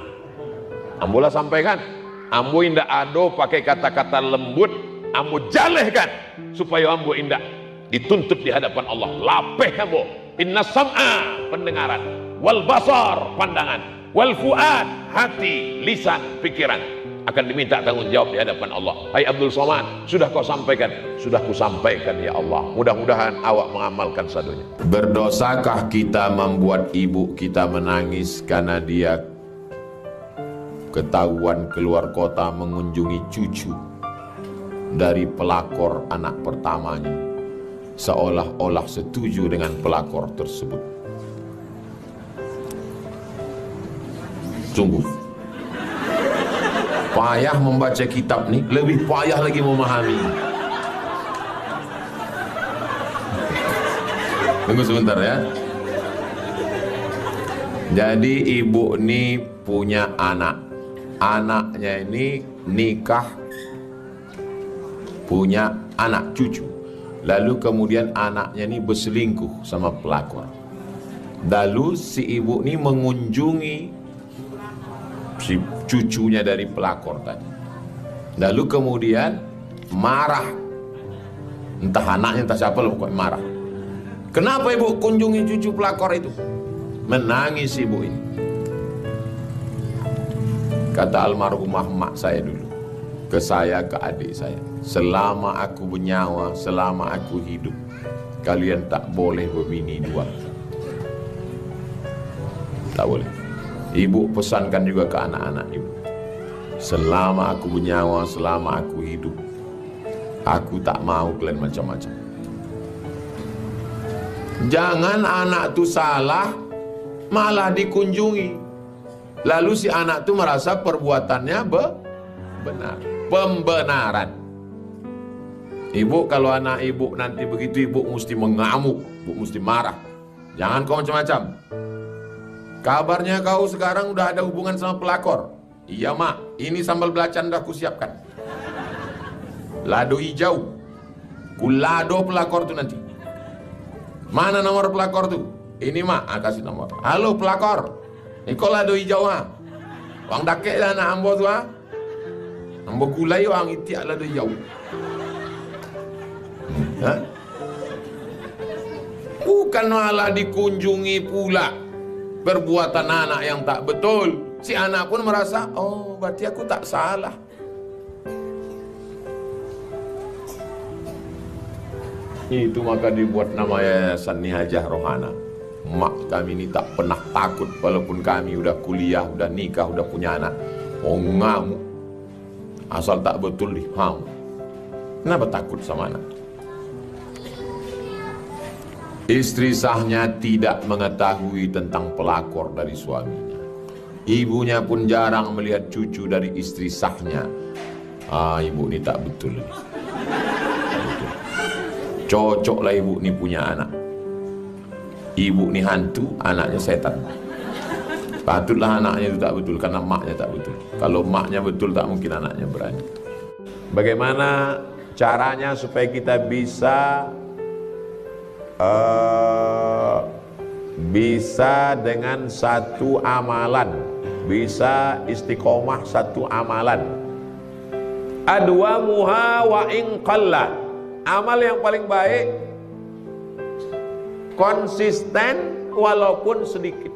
Ambolah sampaikan, ambo indak ado pakai kata-kata lembut, ambo jalehkan supaya ambo indak dituntut di hadapan Allah. Lapeh ambo. Inna sam'a pendengaran, wal basar pandangan, wal fuad hati, lisan pikiran akan diminta tanggung jawab di hadapan Allah. Hai Abdul Somad, sudah kau sampaikan? Sudah ku sampaikan ya Allah. Mudah-mudahan awak mengamalkan sadonya. Berdosakah kita membuat ibu kita menangis karena dia ketahuan keluar kota mengunjungi cucu dari pelakor anak pertamanya, seolah-olah setuju dengan pelakor tersebut? Sungguh payah membaca kitab nih, lebih payah lagi memahami. Tunggu sebentar ya. Jadi ibu ini punya anak. Anaknya ini nikah, punya anak cucu. Lalu kemudian anaknya ini berselingkuh sama pelakor. Lalu si ibu ini mengunjungi si cucunya dari pelakor tadi. Lalu kemudian marah, entah anaknya entah siapa lah, pokoknya marah. Kenapa ibu kunjungi cucu pelakor itu? Menangis ibu ini. Kata almarhumah mak saya dulu ke saya, ke adik saya, selama aku bernyawa, selama aku hidup, kalian tak boleh berbini 2. Tak boleh. Ibu pesankan juga ke anak-anak ibu, selama aku bernyawa, selama aku hidup, aku tak mau kalian macam-macam. Jangan anak tu salah malah dikunjungi, lalu si anak tu merasa perbuatannya benar, pembenaran. Ibu, kalau anak ibu nanti begitu, ibu mesti mengamuk, ibu mesti marah. Jangan kau macam-macam. Kabarnya kau sekarang udah ada hubungan sama pelakor. Iya mak, ini sambal belacan dah aku siapkan. Lado hijau, kulado pelakor tu nanti. Mana nomor pelakor tu? Ini mak, kasih nomor. Halo pelakor, ini kau lado hijau ha? Wang dakek lah anak ambo tu ha? Ambo gulai wang itiak lado hijau. Bukan malah dikunjungi pula perbuatan anak yang tak betul. Si anak pun merasa, oh berarti aku tak salah. Itu maka dibuat nama Yayasan Nihajah Rohana. Mak kami ini tak pernah takut, walaupun kami udah kuliah, udah nikah, udah punya anak. Oh ngamuk, asal tak betul diham. Kenapa takut sama anak? Istri sahnya tidak mengetahui tentang pelakor dari suaminya. Ibunya pun jarang melihat cucu dari istri sahnya. Ibu ini tak betul. Cocoklah ibu ini punya anak. Ibu ini hantu, anaknya setan. Patutlah anaknya itu tak betul, karena maknya tak betul. Kalau maknya betul, tak mungkin anaknya berani. Bagaimana caranya supaya kita bisa dengan satu amalan, bisa istiqomah satu amalan. Adwamuha wa in qalla. Amal yang paling baik konsisten walaupun sedikit,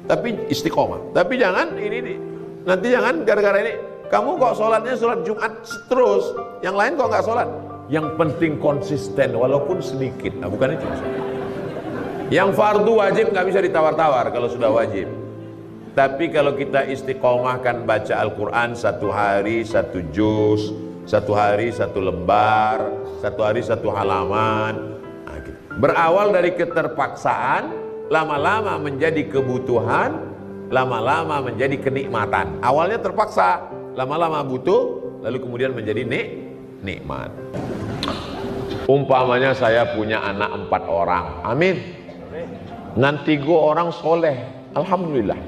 tapi istiqomah. Tapi jangan nanti jangan gara-gara ini kamu kok sholatnya sholat Jumat terus, yang lain kok nggak sholat. Yang penting konsisten walaupun sedikit. Nah, bukan itu. Yang fardu wajib nggak bisa ditawar-tawar kalau sudah wajib. Tapi kalau kita istiqomahkan baca Al-Quran satu hari satu juz, satu hari satu lembar, satu hari satu halaman. Nah, gitu. Berawal dari keterpaksaan, lama-lama menjadi kebutuhan, lama-lama menjadi kenikmatan. Awalnya terpaksa, lama-lama butuh, lalu kemudian menjadi nikmat. Umpamanya saya punya anak 4 orang, amin. Nanti gua orang soleh, alhamdulillah.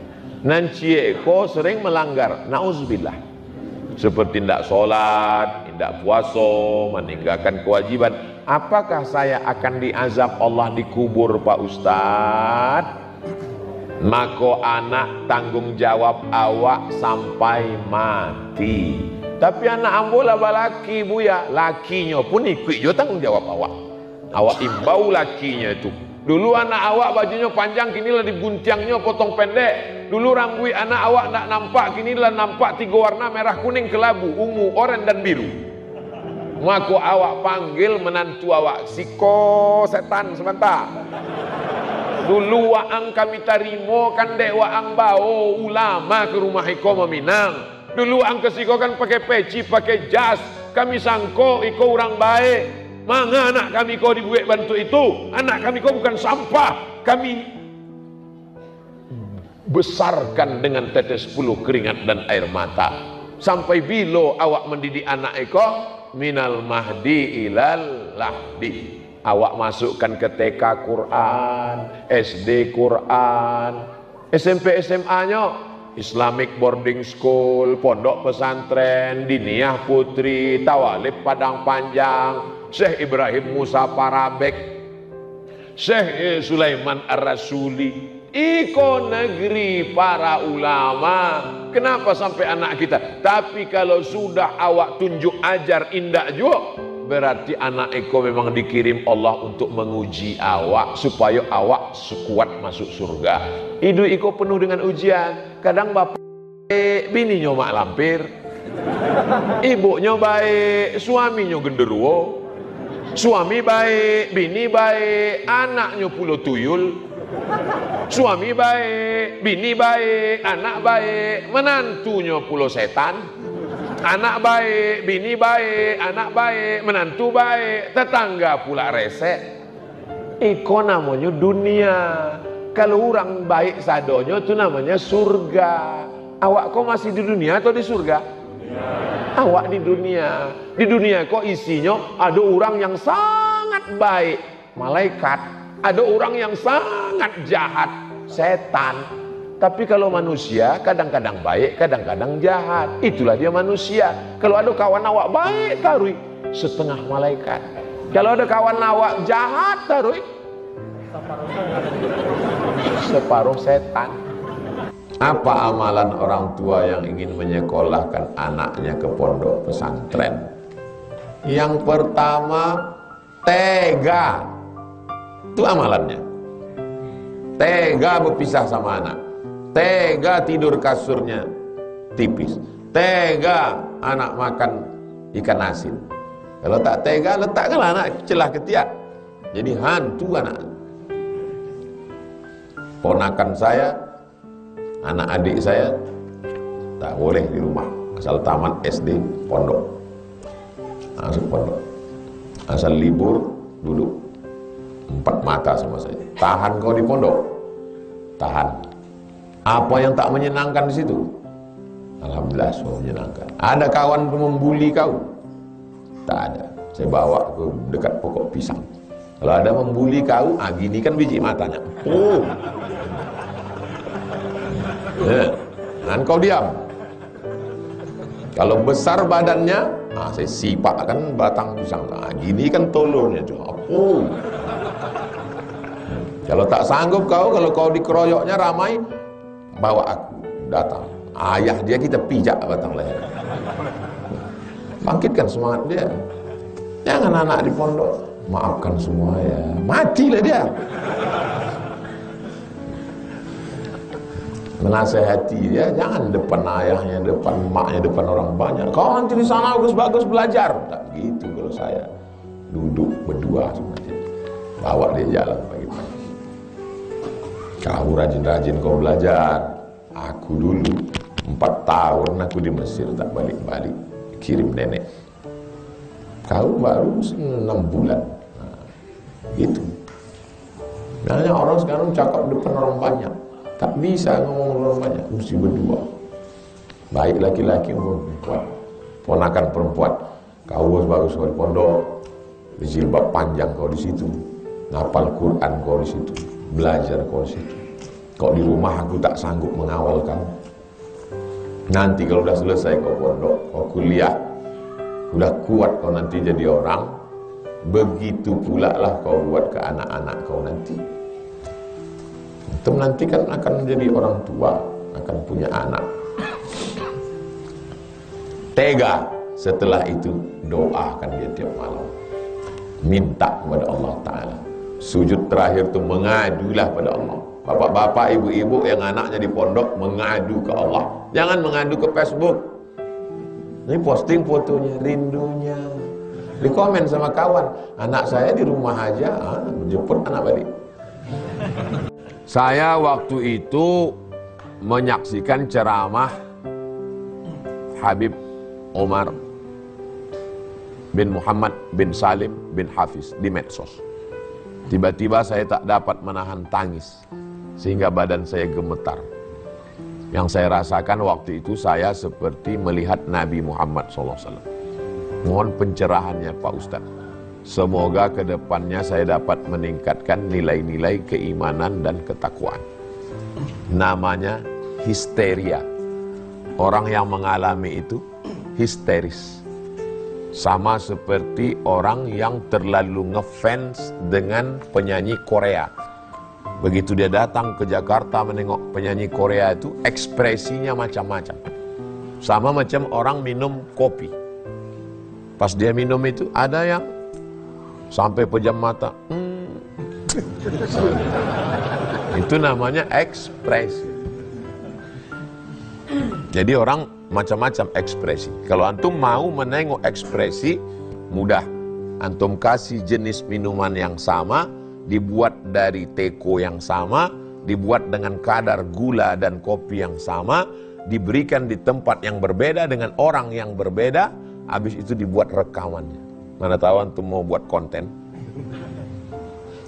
Nanti ko sering melanggar, nauzubillah. Seperti tidak sholat, tidak puasa, meninggalkan kewajiban. Apakah saya akan diazab Allah di kubur Pak Ustadz? Maka anak tanggung jawab awak sampai mati. Tapi anak ambola balaki buya, lakinya pun ikut juga tanggung jawab awak. Awak imbau lakinya itu. Dulu anak awak bajunya panjang, kinilah diguntiangnya potong pendek. Dulu rambut anak awak tak nampak, kinilah nampak 3 warna, merah, kuning, kelabu, ungu, oranye dan biru. Maka awak panggil menantu awak, siko setan sebentar. Dulu waang kami tarimo kan dek waang bau ulama ke rumah iko meminang. Dulu waang kesiko kan pakai peci, pakai jas. Kami sangko iko orang baik. Manga anak kami kau dibuat bantu itu. Anak kami kau bukan sampah. Kami besarkan dengan tetes bulu keringat dan air mata. Sampai bila awak mendidik anak iko minal mahdi ilal lahdi. Awak masukkan ke TK Quran, SD Quran, SMP SMA-nya Islamic Boarding School, Pondok Pesantren, Diniyah Putri, Tawalib Padang Panjang, Syekh Ibrahim Musa Parabek, Syekh Sulaiman Ar-Rasuli. Iko negeri para ulama. Kenapa sampai anak kita? Tapi kalau sudah awak tunjuk ajar indah juga, berarti anak eko memang dikirim Allah untuk menguji awak supaya awak sekuat masuk surga. Hidup eko penuh dengan ujian. Kadang bapak bininya mak lampir, ibunya baik, suaminya genderuwo, suami baik, bini baik, anaknya pulau tuyul. Suami baik, bini baik, anak baik, menantunya pula setan. Anak baik, bini baik, anak baik, menantu baik, tetangga pula resek. Iko namanya dunia. Kalau orang baik sadonya itu namanya surga. Awak kok masih di dunia atau di surga? Awak di dunia. Di dunia kok isinya ada orang yang sangat baik, malaikat. Ada orang yang sangat jahat, setan. Tapi kalau manusia kadang-kadang baik, kadang-kadang jahat. Itulah dia manusia. Kalau ada kawan awak baik, taruh setengah malaikat. Kalau ada kawan awak jahat, taruh separuh setan. Apa amalan orang tua yang ingin menyekolahkan anaknya ke pondok pesantren? Yang pertama, tega. Itu amalannya. Tega berpisah sama anak. Tega tidur kasurnya tipis. Tega anak makan ikan asin. Kalau tak tega, letakkanlah anak celah ketiak. Jadi hantu anak. Ponakan saya, anak adik saya tak boleh di rumah. Asal tamat SD, pondok. Masuk pondok. Asal libur, duduk. 4 mata sama saya. Tahan kau di pondok. Tahan. Apa yang tak menyenangkan di situ? Alhamdulillah semua menyenangkan. Ada kawan membuli kau? Tak ada. Saya bawa ke dekat pokok pisang. Kalau ada membuli kau, gini kan biji matanya. Oh. Dan kau diam. Kalau besar badannya, saya sipak kan batang pisang. Gini kan tolornya. Oh. Kalau tak sanggup kau, kalau kau dikeroyoknya ramai, bawa aku, datang. Ayah dia kita pijak batang leher. Bangkitkan semangat dia. Jangan anak di pondok, maafkan semua ya. Matilah dia. Menasehati dia, jangan depan ayahnya, depan emaknya, depan orang banyak. Kau nanti di sana bagus-bagus belajar. Tak gitu kalau saya. Duduk berdua sama dia. Bawa dia jalan pagi-pagi. Kau rajin-rajin kau belajar. Aku dulu 4 tahun aku di Mesir tak balik-balik. Kirim nenek. Kau baru 6 bulan. Gitu. Makanya orang sekarang cakap depan orang banyak. Tak bisa ngomong orang banyak. Mesti berdua. Baik laki-laki maupun perempuan. Ponakan perempuan. Kau bagus kau di pondok. Jilbab panjang kau di situ. Ngapal Quran kau di situ. Belajar kau di situ. Kau di rumah aku tak sanggup mengawal kamu. Nanti kalau udah selesai kau pondok, kau kuliah, udah kuat kau nanti jadi orang. Begitu pula lah kau buat ke anak-anak kau nanti. Itu nanti kan akan menjadi orang tua, akan punya anak. Tega. Setelah itu doakan dia tiap malam. Minta kepada Allah Ta'ala. Sujud terakhir itu mengadulah pada Allah. Bapak-bapak, ibu-ibu yang anaknya di pondok mengadu ke Allah. Jangan mengadu ke Facebook. Ini posting fotonya, rindunya. Di komen sama kawan, anak saya di rumah aja, jemput anak balik. Saya waktu itu menyaksikan ceramah Habib Omar bin Muhammad bin Salim bin Hafiz di medsos. Tiba-tiba saya tak dapat menahan tangis sehingga badan saya gemetar. Yang saya rasakan waktu itu saya seperti melihat Nabi Muhammad SAW. Mohon pencerahannya Pak Ustadz. Semoga kedepannya saya dapat meningkatkan nilai-nilai keimanan dan ketakwaan. Namanya histeria. Orang yang mengalami itu histeris. Sama seperti orang yang terlalu ngefans dengan penyanyi Korea. Begitu dia datang ke Jakarta menengok penyanyi Korea itu, ekspresinya macam-macam. Sama macam orang minum kopi. Pas dia minum itu, ada yang sampai pejam mata. Itu namanya ekspresi. Jadi orang macam-macam ekspresi. Kalau antum mau menengok ekspresi, mudah. Antum kasih jenis minuman yang sama, dibuat dari teko yang sama, dibuat dengan kadar gula dan kopi yang sama, diberikan di tempat yang berbeda dengan orang yang berbeda, habis itu dibuat rekamannya. Mana tahu antum mau buat konten?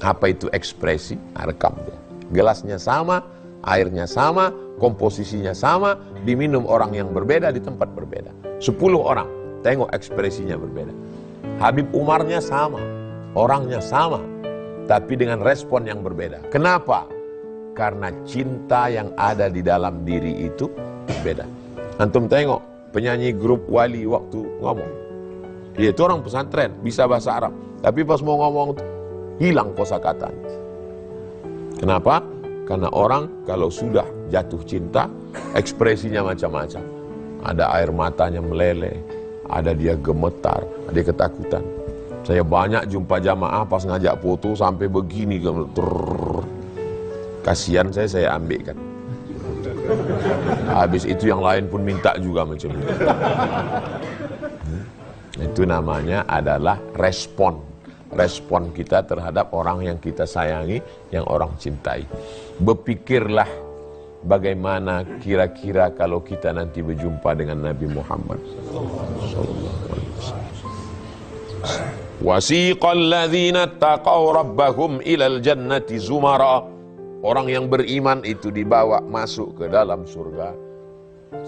Apa itu ekspresi? Rekam dia. Gelasnya sama, airnya sama, komposisinya sama, diminum orang yang berbeda di tempat berbeda. 10 orang, tengok ekspresinya berbeda. Habib Umarnya sama, orangnya sama, tapi dengan respon yang berbeda. Kenapa? Karena cinta yang ada di dalam diri itu beda. Antum tengok penyanyi grup Wali waktu ngomong, dia itu orang pesantren, bisa bahasa Arab, tapi pas mau ngomong hilang kosakatanya. Kenapa? Karena orang kalau sudah jatuh cinta, ekspresinya macam-macam. Ada air matanya meleleh, ada dia gemetar, ada dia ketakutan. Saya banyak jumpa jamaah pas ngajak foto sampai begini, kasihan saya ambilkan. Habis itu yang lain pun minta juga macam itu. Itu namanya adalah respon kita terhadap orang yang kita sayangi, yang orang cintai. Berpikirlah bagaimana kira-kira kalau kita nanti berjumpa dengan Nabi Muhammad sallallahu alaihi wasallam. Wasiqal ladzina taqaw rabbahum ilal jannati zumara. Orang yang beriman itu dibawa masuk ke dalam surga.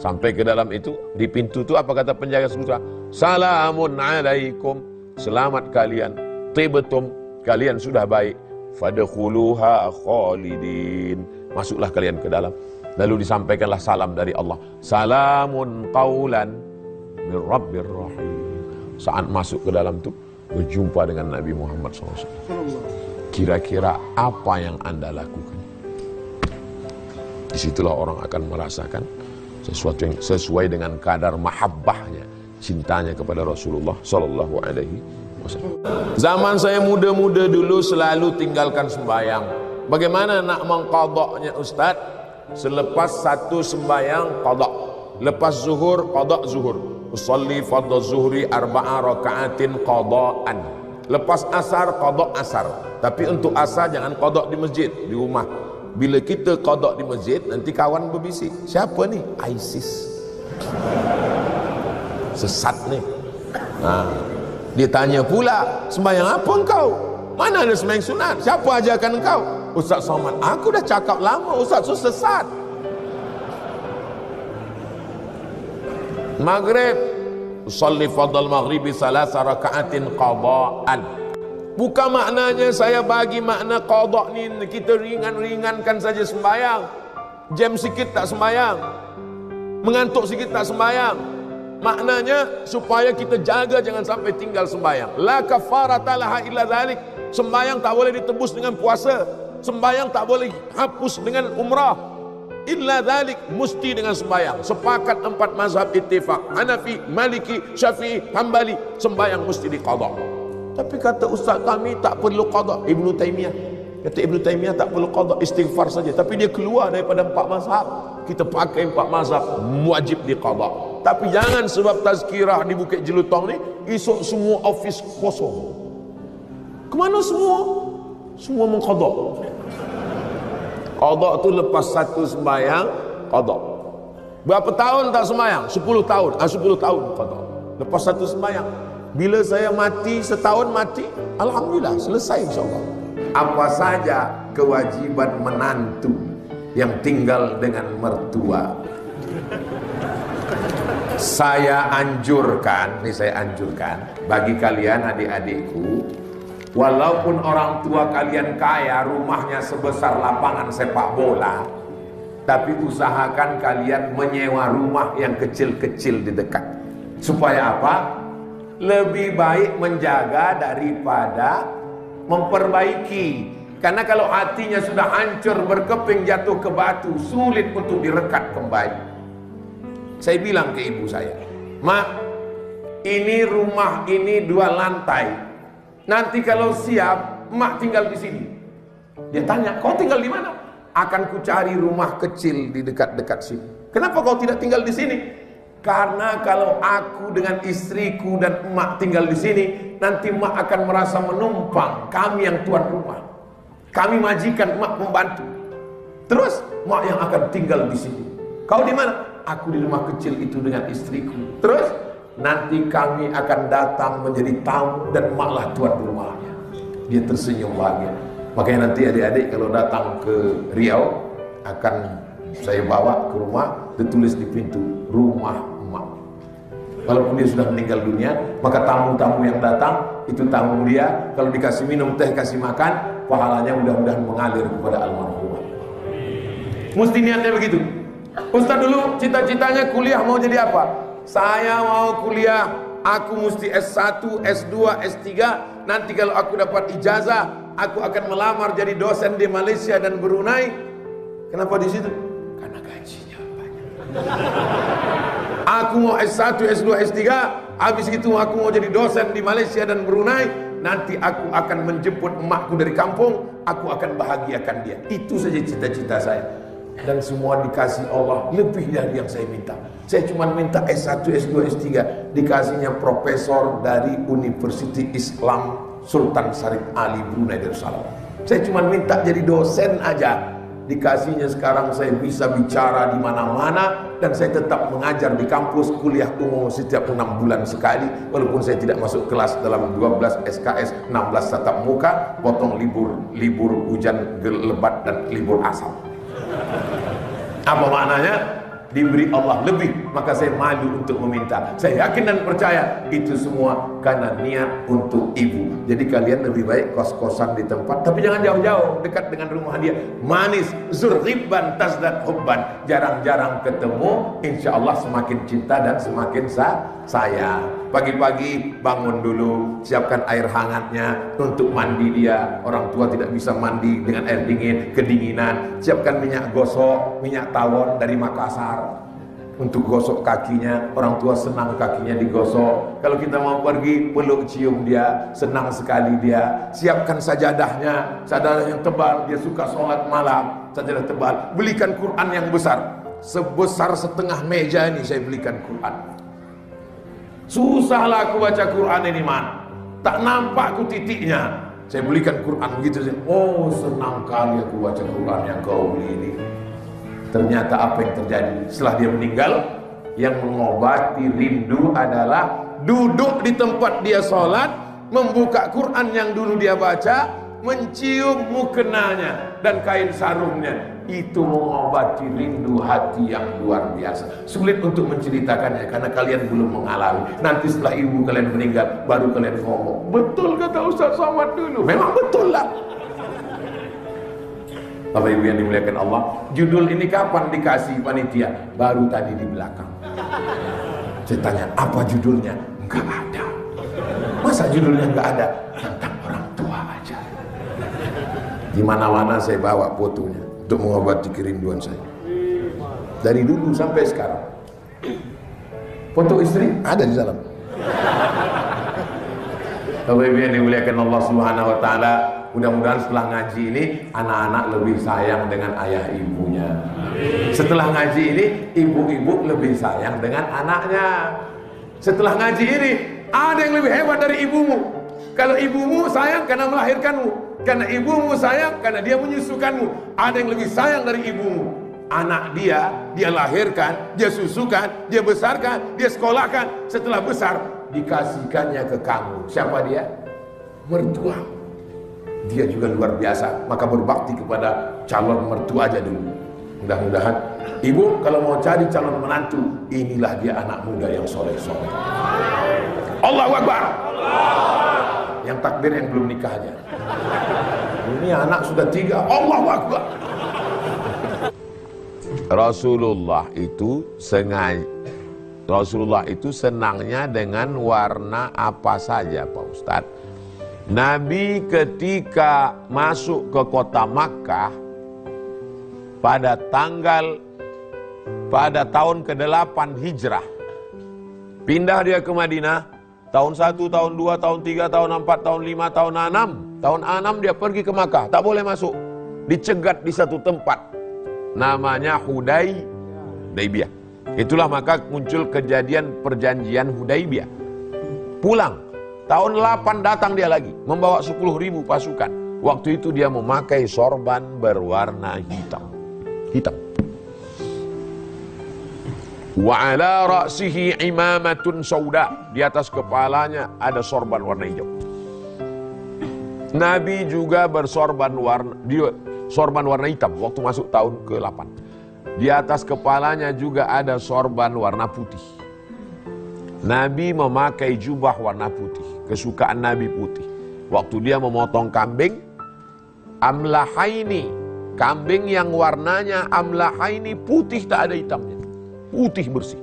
Sampai ke dalam itu, di pintu itu apa kata penjaga surga? Salamun alaikum, selamat kalian, tibtum, kalian sudah baik, fadkhuluha khalidin, masuklah kalian ke dalam. Lalu disampaikanlah salam dari Allah, salamun qaulan min rabbir rahim. Saat masuk ke dalam itu berjumpa dengan Nabi Muhammad SAW. Kira-kira apa yang Anda lakukan? Disitulah orang akan merasakan sesuatu yang sesuai dengan kadar mahabbahnya, cintanya kepada Rasulullah Sallallahu Alaihi Wasallam. Zaman saya muda-muda dulu selalu tinggalkan sembahyang. Bagaimana nak mengqadaknya Ustaz? Selepas satu sembahyang qadak, lepas zuhur qadak zuhur. Usalli fardhu zuhri arba'a raka'atin qada'an. Lepas asar qadak asar. Tapi untuk asar jangan qadak di masjid, di rumah. Bila kita qadak di masjid, nanti kawan berbisik, siapa ni? ISIS. Sesat ni. Dia tanya pula, sembahyang apa engkau? Mana ada sembahyang sunat? Siapa ajarkan engkau? Ustaz Somad. Aku dah cakap lama, Ustaz tu sesat. Maghrib, usalli fardal maghribi salasa raka'atin qada'an. Bukan maknanya saya bagi makna qada' ni kita ringan-ringankan saja sembahyang. Jam sikit tak sembahyang, mengantuk sikit tak sembahyang. Maknanya supaya kita jaga jangan sampai tinggal sembahyang. La kafarata laha illa dzalik. Sembahyang tak boleh ditebus dengan puasa. Sembahyang tak boleh hapus dengan umrah. Illa dzalik, mesti dengan sembahyang. Sepakat 4 mazhab ittifaq, Hanafi, Maliki, Syafi'i, Hambali, sembahyang mesti diqada'. Tapi kata ustaz kami tak perlu qada'. Ibnu Taimiyah kata Ibnu Taimiyah tak perlu qada', istighfar saja. Tapi dia keluar daripada 4 mazhab. Kita pakai 4 mazhab, wajib diqada'. Tapi jangan sebab tazkirah di Bukit Jelutong ni esok semua office kosong. Kemana semua? Semua mengqada'. Qada' tu lepas satu sembahyang qada'. Berapa tahun tak sembahyang? 10 tahun. 10 tahun qada'. Lepas satu sembahyang. Bila saya mati, setahun mati, alhamdulillah selesai insyaAllah. Apa saja kewajiban menantu yang tinggal dengan mertua? Saya anjurkan bagi kalian adik-adikku, walaupun orang tua kalian kaya, rumahnya sebesar lapangan sepak bola, tapi usahakan kalian menyewa rumah yang kecil-kecil di dekat. Supaya apa? Lebih baik menjaga daripada memperbaiki. Karena kalau hatinya sudah hancur, berkeping, jatuh ke batu, sulit untuk direkat kembali. Saya bilang ke ibu saya, Mak, ini rumah ini 2 lantai. Nanti kalau siap, Mak tinggal di sini. Dia tanya, kau tinggal di mana? Akan ku cari rumah kecil di dekat-dekat sini. Kenapa kau tidak tinggal di sini? Karena kalau aku dengan istriku dan emak tinggal di sini, nanti emak akan merasa menumpang, kami yang tuan rumah. Kami majikan, mak pembantu. Terus mak yang akan tinggal di sini. Kau di mana? Aku di rumah kecil itu dengan istriku. Terus nanti kami akan datang menjadi tamu dan maklah tuan rumahnya. Dia tersenyum bahagia. Makanya nanti adik-adik kalau datang ke Riau akan saya bawa ke rumah, ditulis di pintu rumah emak. Walaupun dia sudah meninggal dunia, maka tamu-tamu yang datang itu tamu dia. Kalau dikasih minum teh, kasih makan, pahalanya mudah-mudahan mengalir kepada almarhumah. Mesti niatnya begitu. Ustaz dulu cita-citanya kuliah mau jadi apa? Saya mau kuliah, aku mesti S1, S2, S3. Nanti kalau aku dapat ijazah, aku akan melamar jadi dosen di Malaysia dan Brunei. Kenapa di situ? Karena gajinya banyak. Aku mau S1, S2, S3, habis itu aku mau jadi dosen di Malaysia dan Brunei. Nanti aku akan menjemput emakku dari kampung, aku akan bahagiakan dia. Itu saja cita-cita saya. Dan semua dikasih Allah lebih dari yang saya minta. Saya cuma minta S1, S2, S3, dikasihnya profesor dari University Islam Sultan Syarif Ali Brunei Darussalam. Saya cuma minta jadi dosen aja. Dikasihnya sekarang saya bisa bicara di mana-mana dan saya tetap mengajar di kampus, kuliah umum setiap 6 bulan sekali, walaupun saya tidak masuk kelas dalam 12 SKS, 16 tatap muka, potong libur hujan lebat dan libur asal. Apa maknanya? Diberi Allah lebih, maka saya malu untuk meminta. Saya yakin dan percaya itu semua karena niat untuk ibu. Jadi kalian lebih baik kos-kosan di tempat, tapi jangan jauh-jauh, dekat dengan rumah dia. Manis, zurriban tasdad hubban. Jarang-jarang ketemu, insya Allah semakin cinta dan semakin sayang. Pagi-pagi bangun dulu, siapkan air hangatnya untuk mandi dia. Orang tua tidak bisa mandi dengan air dingin, kedinginan. Siapkan minyak gosok, minyak tawon dari Makassar untuk gosok kakinya. Orang tua senang kakinya digosok. Kalau kita mau pergi, peluk cium dia, senang sekali dia. Siapkan sajadahnya, sajadah yang tebal, dia suka sholat malam, sajadah tebal. Belikan Quran yang besar, sebesar setengah meja ini saya belikan Quran. Susahlah aku baca Quran ini, man. Tak nampak aku titiknya. Saya belikan Quran begitu. Oh, senang kali aku baca Quran yang kau beli ini. Ternyata apa yang terjadi setelah dia meninggal, yang mengobati rindu adalah duduk di tempat dia sholat, membuka Quran yang dulu dia baca, mencium mukenanya dan kain sarungnya. Itu mengobati rindu hati yang luar biasa. Sulit untuk menceritakannya karena kalian belum mengalami. Nanti setelah ibu kalian meninggal, baru kalian ngomong, betul kata Ustaz Somad dulu. Memang betul lah. Bapak Ibu yang dimuliakan Allah, judul ini kapan dikasih panitia? Baru tadi di belakang. Saya tanya, apa judulnya? Enggak ada. Masa judulnya enggak ada? Tentang orang tua aja. Di mana-mana saya bawa fotonya untuk mengobati kerinduan saya. Dari dulu sampai sekarang. Foto istri ada di dalam. Bapak Ibu yang dimuliakan Allah Subhanahu wa taala, mudah-mudahan setelah ngaji ini anak-anak lebih sayang dengan ayah ibunya. Setelah ngaji ini ibu-ibu lebih sayang dengan anaknya. Setelah ngaji ini ada yang lebih hebat dari ibumu. Kalau ibumu sayang karena melahirkanmu, karena ibumu sayang karena dia menyusukanmu. Ada yang lebih sayang dari ibumu. Anak dia lahirkan, dia susukan, dia besarkan, dia sekolahkan. Setelah besar dikasihkannya ke kamu. Siapa dia? Mertua. Dia juga luar biasa, maka berbakti kepada calon mertua aja dulu. Mudah-mudahan ibu kalau mau cari calon menantu, inilah dia anak muda yang soleh-soleh. Allahu Akbar. Yang takbir yang belum nikah aja. Ini anak sudah 3, Allahu Akbar. Rasulullah itu senangnya dengan warna apa saja, Pak Ustadz. Nabi ketika masuk ke kota Makkah pada tahun ke-8 Hijrah, pindah dia ke Madinah tahun 1, tahun 2, tahun 3, tahun 4, tahun 5, tahun 6. Tahun 6 dia pergi ke Makkah, tak boleh masuk, dicegat di satu tempat namanya Hudaybiyah. Itulah maka muncul kejadian perjanjian Hudaybiyah. Pulang tahun 8 datang dia lagi membawa 10.000 pasukan. Waktu itu dia memakai sorban berwarna hitam. Hitam. Wa ala ra'sihi imamatun sauda. Di atas kepalanya ada sorban warna hijau. Nabi juga bersorban warna hitam waktu masuk tahun ke-8. Di atas kepalanya juga ada sorban warna putih. Nabi memakai jubah warna putih. Kesukaan Nabi putih. Waktu dia memotong kambing, amlahaini, kambing yang warnanya amlahaini putih, tak ada hitamnya, putih bersih.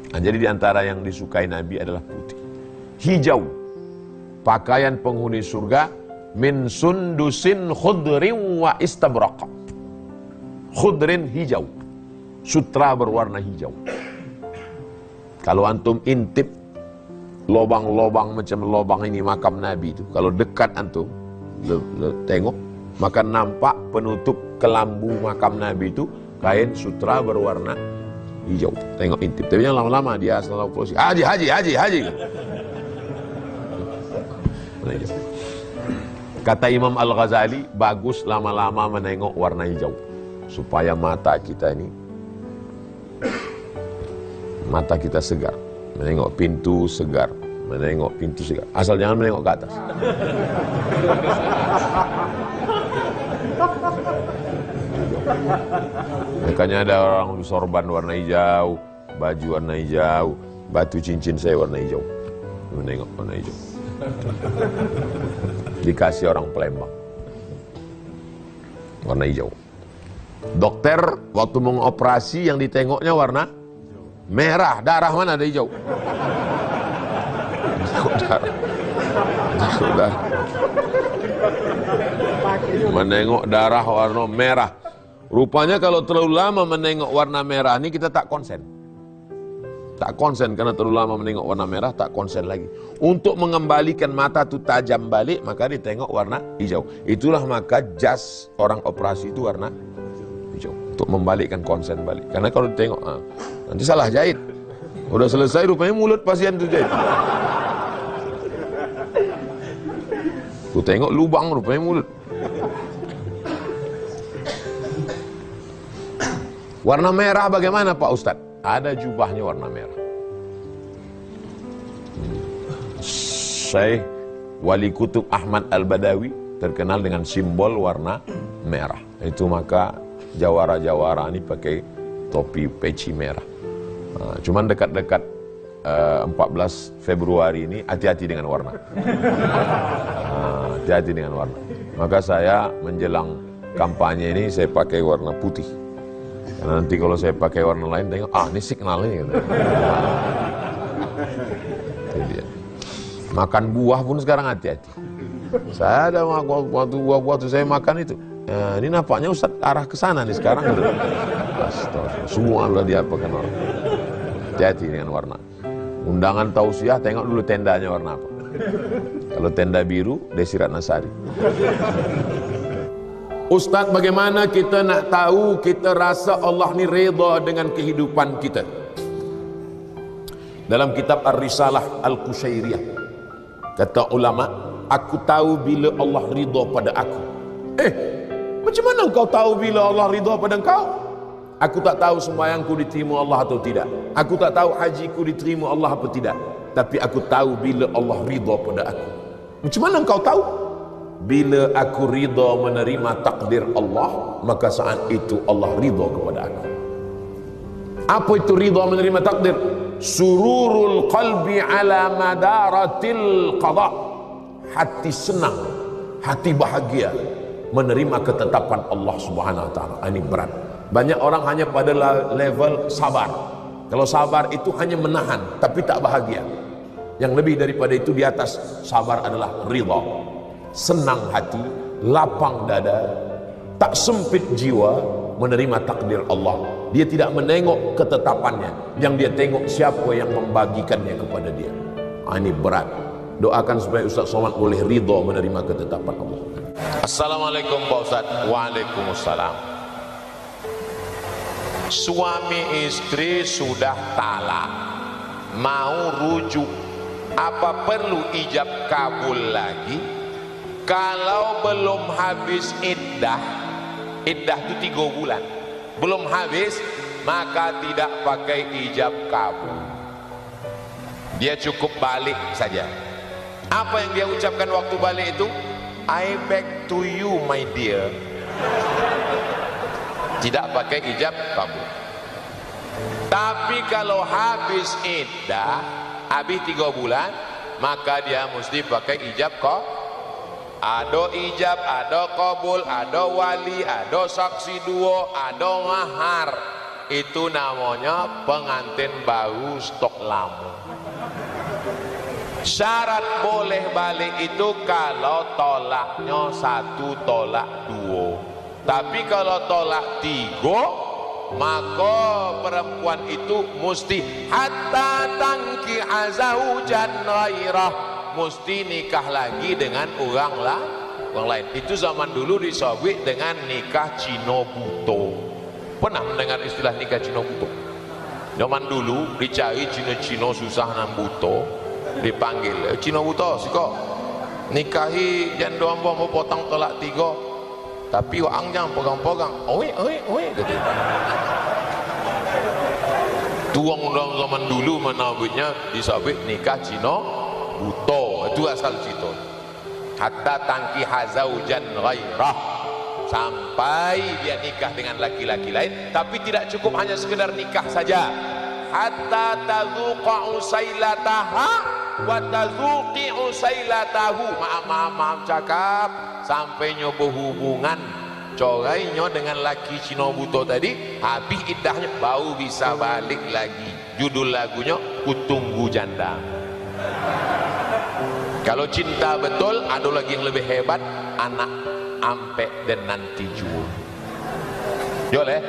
Nah, jadi diantara yang disukai Nabi adalah putih. Hijau, pakaian penghuni surga, min sundusin khudrin wa istabraqa. Khudrin hijau, sutra berwarna hijau. Kalau antum intip lobang-lobang macam lobang ini makam Nabi itu, kalau dekat antum tengok, maka nampak penutup kelambu makam Nabi itu kain sutra berwarna hijau. Tengok intip, tapi yang lama-lama dia selalu polisi. Haji. Kata Imam Al-Ghazali, bagus lama-lama menengok warna hijau supaya mata kita segar, menengok pintu segar, asal jangan menengok ke atas. Makanya ada orang sorban warna hijau, baju warna hijau, batu cincin saya warna hijau, menengok warna hijau. Dikasih orang Palembang warna hijau. Dokter waktu mengoperasi yang ditengoknya warna merah. Darah mana ada hijau? Darah. Menengok darah warna merah. Rupanya kalau terlalu lama menengok warna merah ini kita tak konsen. Tak konsen karena terlalu lama menengok warna merah, tak konsen lagi. Untuk mengembalikan mata itu tajam balik, maka ditengok warna hijau. Itulah maka jas orang operasi itu warna hijau. Untuk membalikkan konsen balik. Karena kalau ditengok, nanti salah jahit. Udah selesai rupanya mulut pasien itu jahit. Tuh tengok lubang rupanya mulut. Warna merah bagaimana Pak Ustadz? Ada jubahnya warna merah. Syekh Wali Kutub Ahmad Al-Badawi terkenal dengan simbol warna merah. Itu maka jawara-jawara ini pakai topi peci merah. Cuman dekat-dekat 14 Februari ini hati-hati dengan warna. Hati-hati dengan warna. Maka saya menjelang kampanye ini saya pakai warna putih. Karena nanti kalau saya pakai warna lain, tengok, ini signalnya gitu. Itu dia. Makan buah pun sekarang hati-hati. Saya ada waktu saya makan itu. Ini nampaknya Ustaz arah ke sana nih sekarang. Gitu. Astaga, semua udah diapakan orang. Hati-hati dengan warna. Undangan tausiah, tengok dulu tendanya warna apa. Kalau tenda biru, Desi Ratnasari. Ustaz, bagaimana kita nak tahu, kita rasa Allah ni redha dengan kehidupan kita? Dalam kitab Ar-Risalah Al-Qushairiyah, kata ulama, aku tahu bila Allah ridha pada aku. Macam mana engkau tahu bila Allah ridha pada engkau? Aku tak tahu sembahyangku diterima Allah atau tidak. Aku tak tahu hajiku diterima Allah atau tidak. Tapi aku tahu bila Allah ridha pada aku. Macam mana engkau tahu? Bila aku ridha menerima takdir Allah, maka saat itu Allah ridha kepada aku. Apa itu ridha menerima takdir? Sururul qalbi ala madaratil qada. Hati senang, hati bahagia menerima ketetapan Allah Subhanahu wa taala. Ini berat. Banyak orang hanya pada level sabar. Kalau sabar itu hanya menahan tapi tak bahagia. Yang lebih daripada itu di atas sabar adalah ridha. Senang hati, lapang dada, tak sempit jiwa menerima takdir Allah. Dia tidak menengok ketetapannya, yang dia tengok siapa yang membagikannya kepada dia. Ini berat. Doakan supaya Ustaz Somad boleh ridha menerima ketetapan Allah. Assalamualaikum Pak Ustaz. Waalaikumsalam. Suami istri sudah talak, mau rujuk, apa perlu ijab kabul lagi? kalau belum habis iddah itu 3 bulan, belum habis, maka tidak pakai ijab kabul. Dia cukup balik saja. Apa yang dia ucapkan waktu balik itu? I beg to you my dear. Tidak pakai ijab kabul. Tapi kalau habis iddah, habis 3 bulan, maka dia mesti pakai ijab kabul. Ada ijab, ada kabul, ada wali, ada saksi dua, ada mahar. Itu namanya pengantin baru stok lama. Syarat boleh balik itu kalau tolaknya 1, tolak 2. Tapi kalau tolak 3, maka perempuan itu mesti hatta tangki azaujan ghairah, mesti nikah lagi dengan orang lain. Itu zaman dulu disebut dengan nikah Cino buto. Pernah mendengar istilah nikah Cino buto? Zaman dulu dicari Cino-Cino susah nan buto, dipanggil Cino buto, siko nikahi janda hamba mau potong tolak 3, tapi orang jangan pegang-pegang, oi gitu. Tuang dalam zaman dulu menabutnya disebut nikah Cino buto, itu asal situ. Hatta tangki hazaujan ghairah, sampai dia nikah dengan laki-laki lain. Tapi tidak cukup hanya sekedar nikah saja. Hatta tazuqa usailataha wa tazuqi usailatahu. Maaf cakap, sampai nyoba hubungan corainya dengan laki Cino buto tadi, habis iddahnya baru bisa balik lagi. Judul lagunya Kutunggu Janda. Kalau cinta betul, ada lagi yang lebih hebat, anak ampe dan nanti jua. Boleh?